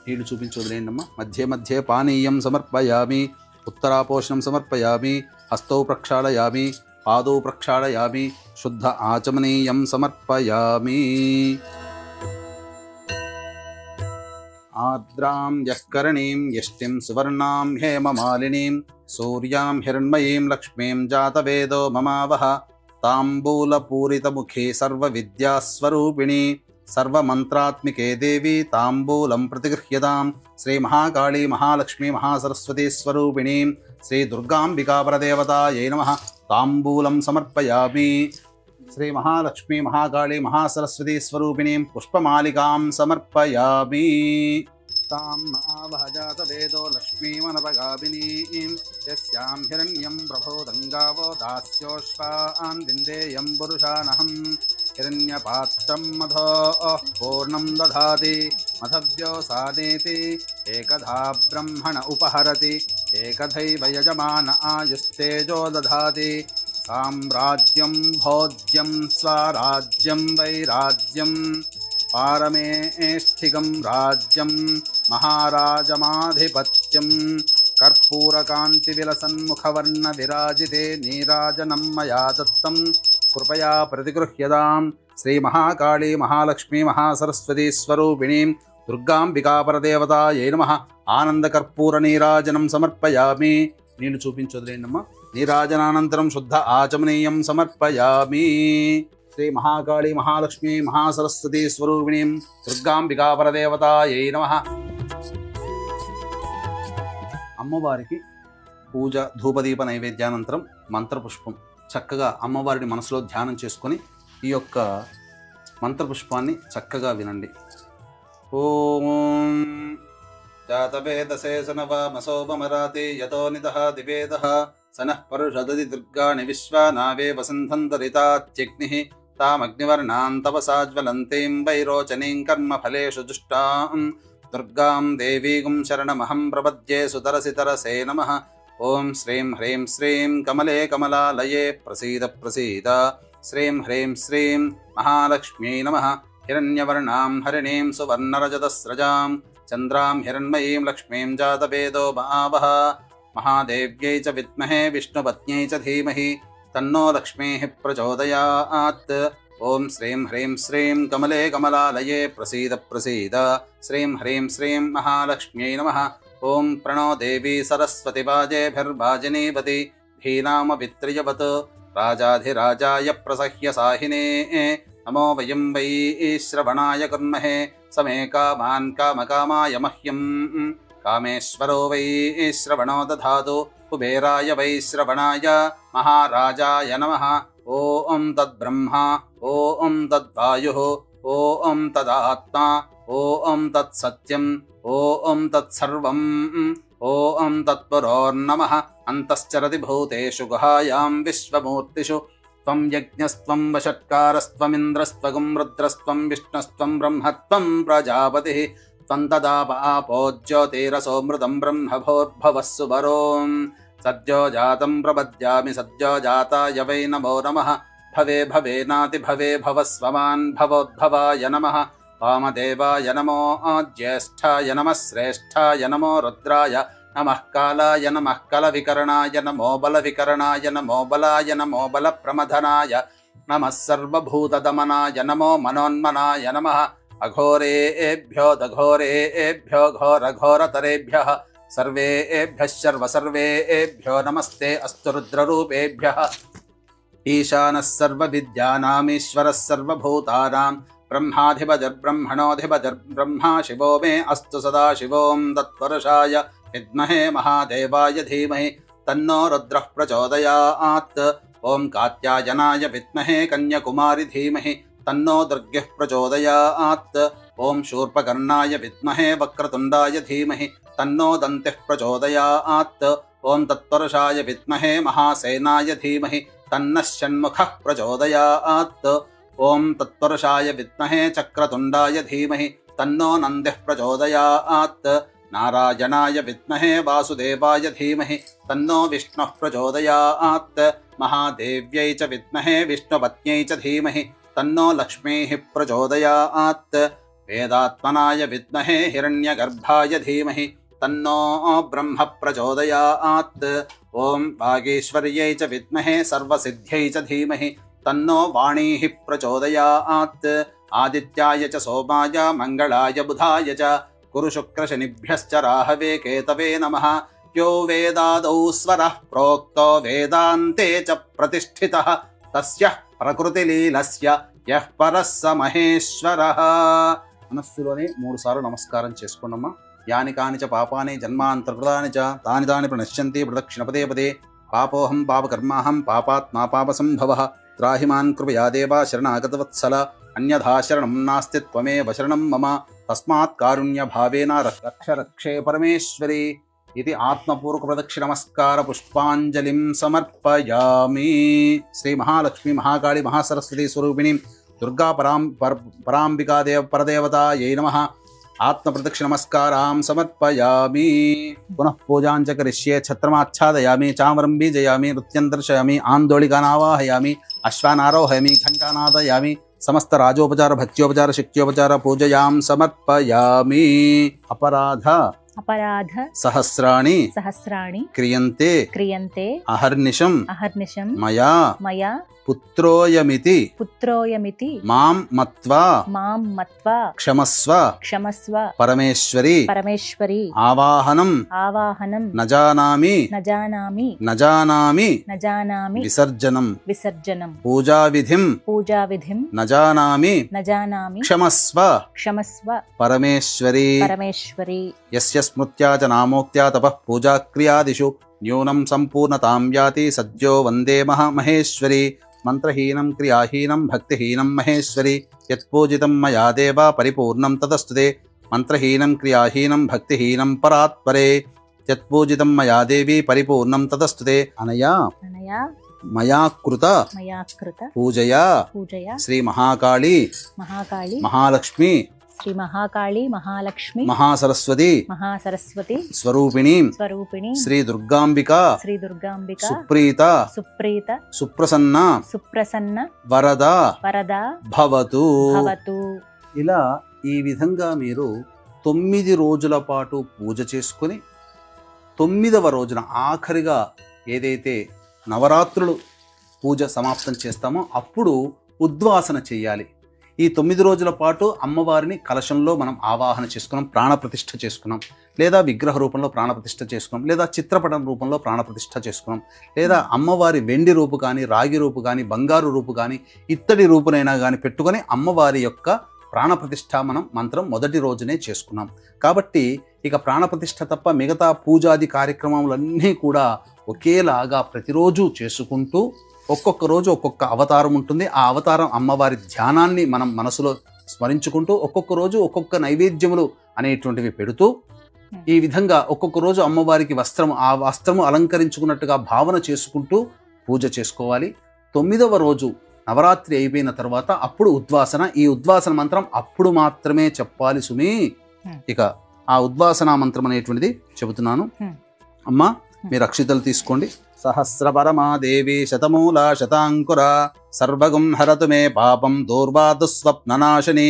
S3: నీళ్లు చూపించి వదిలేయండమ్మా. మధ్యే మధ్యే పానీయం సమర్పయామి. ఉత్తరాపోషణం సమర్పయామి. హస్తౌ ప్రక్షాళయామి. పాదౌ ప్రక్షాళయామి. శుద్ధ ఆచమనీయం సమర్పయామి. ఆర్ద్రాం యఃకరణీం యష్టిం సువర్ణాం హేమమాలినీం సూర్యాం హిరణ్మయీం లక్ష్మీం జాతవేదో మమావహ. తాంబూలపూరితముఖే సర్వవిద్యాస్వరూపిణి సర్వమంత్రాత్మికే దేవి తాంబూలం ప్రతిగృహ్యతాం. శ్రీ మహాకాళీ మహాలక్ష్మీ మహాసరస్వతీ స్వరూపిణీం శ్రీ దుర్గాంబికా పరదేవతాయై నమః తాంబూలం సమర్పయామి. శ్రీ మహాలక్ష్మీ మహాకాళీ మహాసరస్వతీ స్వరూపిణీం పుష్పమాలికాం సమర్పయామి. తాం ఆవహ జాతవేదో లక్ష్మీమనపగామినీం యస్యాం హిరణ్యం ప్రభోదంగావో దాస్యోష్వాన్ విందేయం పురుషానహం. హిరణ్యపాత్రం మధోః పూర్ణం దధాతి మధవ్యోసానేతి ఏకధా బ్రహ్మణ ఉపహరతి ఏకథైవ యజమాన ఆయుస్తేజో దధాతి. సామ్రాజ్యం భోజ్యం స్వరాజ్యం వైరాజ్యం పారమేష్ఠికం రాజ్యం మహారాజమాధిపత్యం. కర్పూరకాంతి విలసన్ముఖవర్ణ విరాజితే నీరాజనం మయా దత్తం కృపయా ప్రతిగృహ్యతాం. శ్రీ మహాకాళీ మహాలక్ష్మీ మహాసరస్వతీ స్వరూపిణీం దుర్గాంబికా పరదేవతాయై నమః ఆనందకర్పూర నీరాజనం సమర్పయామి. నీళ్లు చూపించి వదిలేయండమ్మా. నీరాజనానంతరం శుద్ధ ఆచమనీయం సమర్పయామి. శ్రీ మహాకాళీ మహాలక్ష్మీ మహాసరస్వతీ స్వరూపిణీం దుర్గాంబికా పరదేవతాయై నమః. అమ్మవారికి పూజ ధూపదీప నైవేద్యానంతరం మంత్రపుష్పం చక్కగా అమ్మవారిని మనసులో ధ్యానం చేసుకొని ఈ యొక్క మంత్రపుష్పాన్ని చక్కగా వినండి. ఓం జాతవేదశేషనవమసోమరాతి యతో నిదః దివేదః సనః పరుషదది దుర్గాణి విశ్వానావే వసంతంతరితాత్యగ్నిః తామగ్నివర్ణాం తపసాజ్వలంతీం వైరోచనీం కర్మఫలేషు దుష్టాం దుర్గాం దేవీగుం శరణమహం ప్రపద్యే సుతరసి తరసే నమః. ఓం శ్రీం హ్రీం శ్రీం కమలే కమలాలయే ప్రసీద ప్రసీద. శ్రీం హ్రీం శ్రీం మహాలక్ష్మ్యై నమః. హిరణ్యవర్ణాం హరిణీం సువర్ణరజతస్రజాం చంద్రాం హిరణ్మయీం లక్ష్మీం జాతవేదో మహావహ. మహాదేవ్యై చ విద్మహే విష్ణుపత్న్యై చ ధీమహి తన్నో లక్ష్మీః ప్రచోదయాత్. ఓం శ్రీం హ్రీం శ్రీం కమలే కమలాలయే ప్రసీద ప్రసీద. శ్రీం హ్రీం శ్రీం మహాలక్ష్మ్యై నమః. ఓం ప్రణో దేవీ సరస్వతి వాజేభిర్వాజినీవతి ధీనామవిత్రియవత్ రాజాధిరాజాయ ప్రసహ్య సాహినే. నమో వయం వై శ్రవణాయ కుర్మహే సమే కామాన్ కామకామాయ మహ్యం. కామేశ్వరో వై శ్రవణో దధాతు కుబేరాయ వై శ్రవణాయ మహారాజాయ నమః. ఓం తద్బ్రహ్మ ఓం తద్వాయుః ఓం తదాత్మా ఓం తత్సత్యం ఓం తత్సర్వం ఓం తత్పురోర్నమః అంతశ్చరతి భూతేషు గుహాయాం విశ్వమూర్తిషు త్వం యజ్ఞస్త్వం వషట్కారస్త్వమింద్రస్త్వగుం రుద్రస్త్వం విష్ణుస్త్వం బ్రహ్మత్వం ప్రజాపతిః త్వం తదాప ఆపో జ్యోతిరసోమృతం బ్రహ్మభోర్భవస్సు వరోం సద్యో జాతం ప్రపద్యామి సద్యో జాతాయ వై నమో నమః భవే భవేనాతి భవే భవస్వమాన్ భవోద్భవాయ నమః వామదేవాయ నమో జ్యేష్ఠాయ నమః శ్రేష్ఠాయ నమో రుద్రాయ నమః కాలాయ నమః కలవికరణాయ నమో బలవికరణాయ నమో బలాయ నమో బలప్రమథనాయ నమః సర్వభూతదమనాయ నమో మనోన్మనాయ నమః అఘోరేభ్యో దఘోరేభ్యో ఘోరఘోరతరేభ్యః సర్వేభ్యః సర్వసర్వేభ్యో నమస్తే అస్తు రుద్రరూపేభ్యః ఈశానः సర్వవిద్యానామీశ్వరः సర్వభూతానాం బ్రహ్మాధిపతిర్బ్రహ్మణోధిపతిర్బ్రహ్మా శివో మే అస్తు సదాశివోం తత్పురుషాయ విద్మహే మహాదేవాయ ధీమహి తన్నో రుద్రః ప్రచోదయాత్ ఓం కాత్యాయనాయ విద్మహే కన్యాకుమారి ధీమహి తన్నో దుర్గః ప్రచోదయాత్ ఓం శూర్పకర్ణాయ విద్మహే వక్రతుండాయ ధీమహి తన్నో దంతిః ప్రచోదయాత్ ఓం తత్పురుషాయ విద్మహే మహాసేనాయ ధీమహి తన్నః షణ్ముఖః ప్రచోదయాత్ ఓం తత్పురుషాయ విద్మహే చక్రతుండాయ ధీమహి తన్నో నందిః ప్రచోదయాత్ నారాయణాయ విద్మహే వాసుదేవాయ ధీమహి తన్నో విష్ణుః ప్రచోదయాత్ మహాదేవ్యై చ విద్మహే విష్ణుపత్న్యై చ ధీమహి తన్నో లక్ష్మీః ప్రచోదయాత్ వేదాత్మనాయ విద్మహే హిరణ్యగర్భాయ ధీమహి తన్నో బ్రహ్మ ప్రచోదయాత్ ఓం వాగీశ్వర్యై చ విద్మహే సర్వసిద్ధ్యై చ ధీమహి తన్నో వాణీః ప్రచోదయాత్ ఆదిత్యాయ చ సోమాయ మంగళాయ బుధాయ చ కురు శుక్రశనిభ్యశ్చ రాహవే కేతవే నమః యో వేదాదౌ స్వరః ప్రోక్తో వేదాంతే చ ప్రతిష్ఠితః తస్య ప్రకృతిలీలస్య యః పరః స మహేశ్వరః. మనస్సులోనే 3 సార్లు నమస్కారం చేసుకోండమ్మా. యాని కాని చ పాపాని జన్మాంతర్కృతాని చ తాని తాని ప్రణశ్యంతి ప్రదక్షిణపదే పదే పాపోహం పాపకర్మాహం పాపాత్మా పాపసంభవః త్రాహి మాన్ కృపయా దేవా శరణాగతవత్సల అన్యథా శరణం నాస్తి త్వమేవ శరణం మమ తస్మాత్ కారుణ్య భావేన రక్ష రక్షే పరమేశ్వరి ఇది ఆత్మపూర్వక ప్రదక్షిణ నమస్కార పుష్పాంజలిం సమర్పయామి. శ్రీ మహాలక్ష్మి మహాకాళి మహాసరస్వతి స్వరూపిణి దుర్గా పరాంబికా పరదేవతాయై నమః ఆత్మ ప్రదక్షిణ నమస్కారాం సమర్పయామి. పునః పూజాం చ కరిష్యే ఛత్రమాచ్ఛాదయామి చామరం బీజయామి నృత్యం దర్శయామి ఆందోళికానావాహయామి అశ్వానారోహయామి ఘంటానాదయామి సమస్త రాజోపచార భక్త్యోపచార శక్త్యోపచార పూజయాం సమర్పయామి. అపరాధ సహస్రాణి క్రియంతే అహర్నిశం మయా పుత్రోయమితి మాం మత్వా క్షమస్వ పరమేశ్వరి ఆవాహనం నజానామి విసర్జనం పూజావిధిం నజానామి క్షమస్వ పరమేశ్వరి. యస్య స్మృత్యా చ నామోక్త్యా తపః పూజాక్రియాదిషు న్యూనం సంపూర్ణతాం యాతి సద్యో వందే మహేశ్వరి. మంత్రహీనం క్రియాహీనం భక్తిహీనం మహేశ్వరి యత్పూజితం మయా దేవా పరిపూర్ణం తదస్తుతే. మంత్రహీనం క్రియాహీనం భక్తిహీనం పరాత్పరే యత్పూజితం మయా దేవి పరిపూర్ణం తదస్తుతే. అనయా మయా కృత పూజయా శ్రీ మహాకాళి మహాలక్ష్మి మహాసరస్వతి స్వరూపిణి శ్రీ దుర్గాంబికా సుప్రీత సుప్రసన్న వరద భవతు. ఇలా ఈ విధంగా మీరు 9 రోజుల పాటు పూజ చేసుకుని 9వ రోజున ఆఖరిగా ఏదైతే నవరాత్రులు పూజ సమాప్తం చేస్తామో అప్పుడు ఉద్వాసన చేయాలి. ఈ 9 రోజుల పాటు అమ్మవారిని కలశంలో మనం ఆవాహన చేసుకున్నాం, ప్రాణప్రతిష్ఠ చేసుకున్నాం, లేదా విగ్రహ రూపంలో ప్రాణప్రతిష్ఠ చేసుకున్నాం, లేదా చిత్రపటం రూపంలో ప్రాణప్రతిష్ఠ చేసుకున్నాం, లేదా అమ్మవారి వెండి రూపు కానీ రాగి రూపు కానీ బంగారు రూపు కానీ ఇత్తడి రూపునైనా కానీ పెట్టుకొని అమ్మవారి యొక్క ప్రాణప్రతిష్ఠ మనం మంత్రం మొదటి రోజునే చేసుకున్నాం. కాబట్టి ఇక ప్రాణప్రతిష్ఠ తప్ప మిగతా పూజాది కార్యక్రమాలన్నీ కూడా ఒకేలాగా ప్రతిరోజు చేసుకుంటూ ఒక్కొక్క రోజు ఒక్కొక్క అవతారం ఉంటుంది. ఆ అవతారం అమ్మవారి ధ్యానాన్ని మనం మనసులో స్మరించుకుంటూ ఒక్కొక్క రోజు ఒక్కొక్క నైవేద్యములు అనేటువంటివి పెడుతూ ఈ విధంగా ఒక్కొక్క రోజు అమ్మవారికి ఆ వస్త్రము అలంకరించుకున్నట్టుగా భావన చేసుకుంటూ పూజ చేసుకోవాలి. 9వ రోజు నవరాత్రి అయిపోయిన తర్వాత అప్పుడు ఉద్వాసన. ఈ ఉద్వాసన మంత్రం అప్పుడు మాత్రమే చెప్పాలి సుమి. ఇక ఆ ఉద్వాసన మంత్రం అనేటువంటిది చెబుతున్నాను. అమ్మా మీరు అక్షితలు తీసుకోండి. సహస్రపరమాదేవి శతమూల శతాంకుర సర్వగం హరతు మే పాపం దూర్వాదుస్వప్ననాశిని.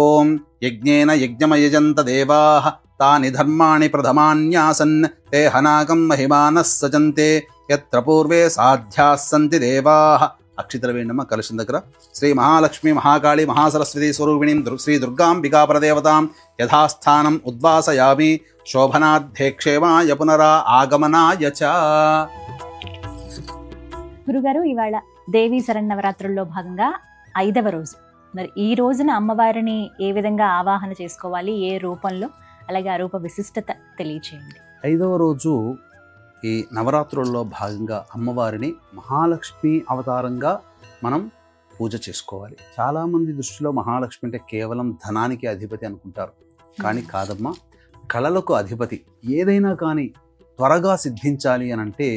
S3: ఓం యజ్ఞేన యజ్ఞమయజంత దేవాః తాని ధర్మాణి ప్రథమాన్యాసన్ తే హనాగం మహిమానః సజంతే యత్ర పూర్వే సాధ్యాః సంతి దేవాః. అక్షితల వేణమ్మ కలశం దగ్గర. శ్రీ మహాలక్ష్మి మహాకాళి మహాసరస్వతి స్వరూపిణీం శ్రీ దుర్గాంబికా పరదేవతాం యథాస్థానం ఉద్వాసయామి. శోభనార్థే క్షేమాయ పునరా ఆగమనాయ చ.
S2: గురుగారు, ఇవాళ దేవీ శరన్నవరాత్రుల్లో భాగంగా 5వ రోజు. మరి ఈ రోజున అమ్మవారిని ఏ విధంగా ఆవాహన చేసుకోవాలి, ఏ రూపంలో, అలాగే ఆ రూప విశిష్టత తెలియచేయండి.
S3: 5వ రోజు ఈ నవరాత్రుల్లో భాగంగా అమ్మవారిని మహాలక్ష్మి అవతారంగా మనం పూజ చేసుకోవాలి. చాలామంది దృష్టిలో మహాలక్ష్మి అంటే కేవలం ధనానికి అధిపతి అనుకుంటారు. కానీ కాదమ్మా, కళలకు అధిపతి. ఏదైనా కానీ త్వరగా సిద్ధించాలి అని అంటే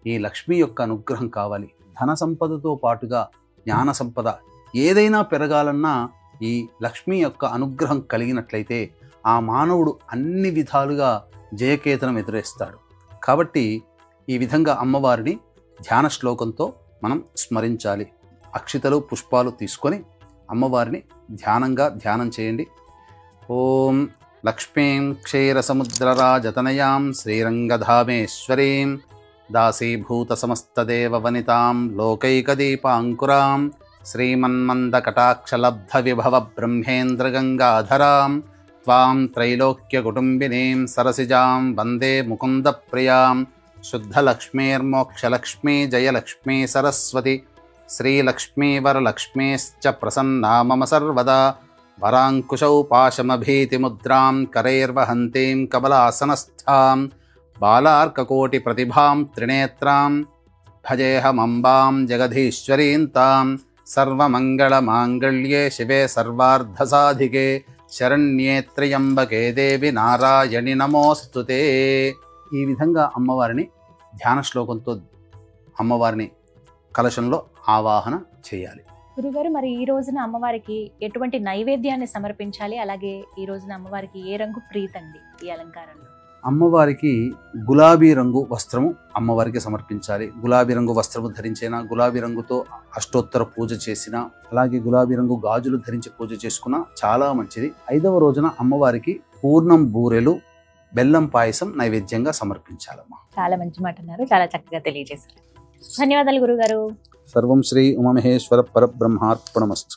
S3: ఈ లక్ష్మి యొక్క అనుగ్రహం కావాలి. ధన సంపదతో పాటుగా జ్ఞాన సంపద ఏదైనా పెరగాలన్నా ఈ లక్ష్మి యొక్క అనుగ్రహం కలిగినట్లయితే ఆ మానవుడు అన్ని విధాలుగా జయకేతనం ఎదురేస్తాడు. కాబట్టి ఈ విధంగా అమ్మవారిని ధ్యాన శ్లోకంతో మనం స్మరించాలి. అక్షితలు పుష్పాలు తీసుకొని అమ్మవారిని ధ్యానం చేయండి. ఓం లక్ష్మీం క్షీరసముద్రరాజతనయాం శ్రీరంగధామేశ్వరీం దాసీభూత సమస్తదేవ వనితాం లోకైకదీపాంకురాం శ్రీమన్మందకటాక్షలబ్ధ విభవ బ్రహ్మేంద్రగంగాధరాం త్వాం త్రైలోక్యకుటుంబినీం సరసిజాం వందే ముకుందప్రియాం శుద్ధలక్ష్మీర్మోక్షలక్ష్మీ జయలక్ష్మీ సరస్వతి శ్రీలక్ష్మీ వరలక్ష్మీశ్చ ప్రసన్నా మమ సర్వదా వరాంకుశౌ పాశమభీతిముద్రాం కరైర్వహంతీం కమలాసనస్థాం బాలార్కకోటి ప్రతిభాం త్రినేత్రాం భజేహమంబాం జగదీశ్వరీం తాం సర్వమంగళమాంగళ్యే శివే సర్వార్ధసాధికే శరణ్యే త్ర్యంబకే దేవి నారాయణి నమోస్తుతే. ఈ విధంగా అమ్మవారిని ధ్యాన శ్లోకంతో అమ్మవారిని కలశంలో ఆవాహన చేయాలి.
S2: గురుగారు, మరి ఈ రోజున అమ్మవారికి ఎటువంటి నైవేద్యాన్ని సమర్పించాలి, అలాగే ఈ రోజున అమ్మవారికి ఏ రంగు ప్రీతండి ఈ అలంకారంలో?
S3: అమ్మవారికి గులాబీ రంగు వస్త్రము అమ్మవారికి సమర్పించాలి. గులాబీ రంగు వస్త్రము ధరించినా, గులాబీ రంగుతో అష్టోత్తర పూజ చేసినా, అలాగే గులాబీ రంగు గాజులు ధరించి పూజ చేసుకున్నా చాలా మంచిది. 5వ రోజున అమ్మవారికి పూర్ణం బూరెలు, బెల్లం పాయసం నైవేద్యంగా సమర్పించాలమ్మా.
S2: చాలా మంచి మాట అన్నారు, చాలా చక్కగా తెలియజేశారు. ధన్యవాదాలు గురుగారు.
S3: సర్వం శ్రీ ఉమామహేశ్వర పరబ్రహ్మార్పణమస్తు.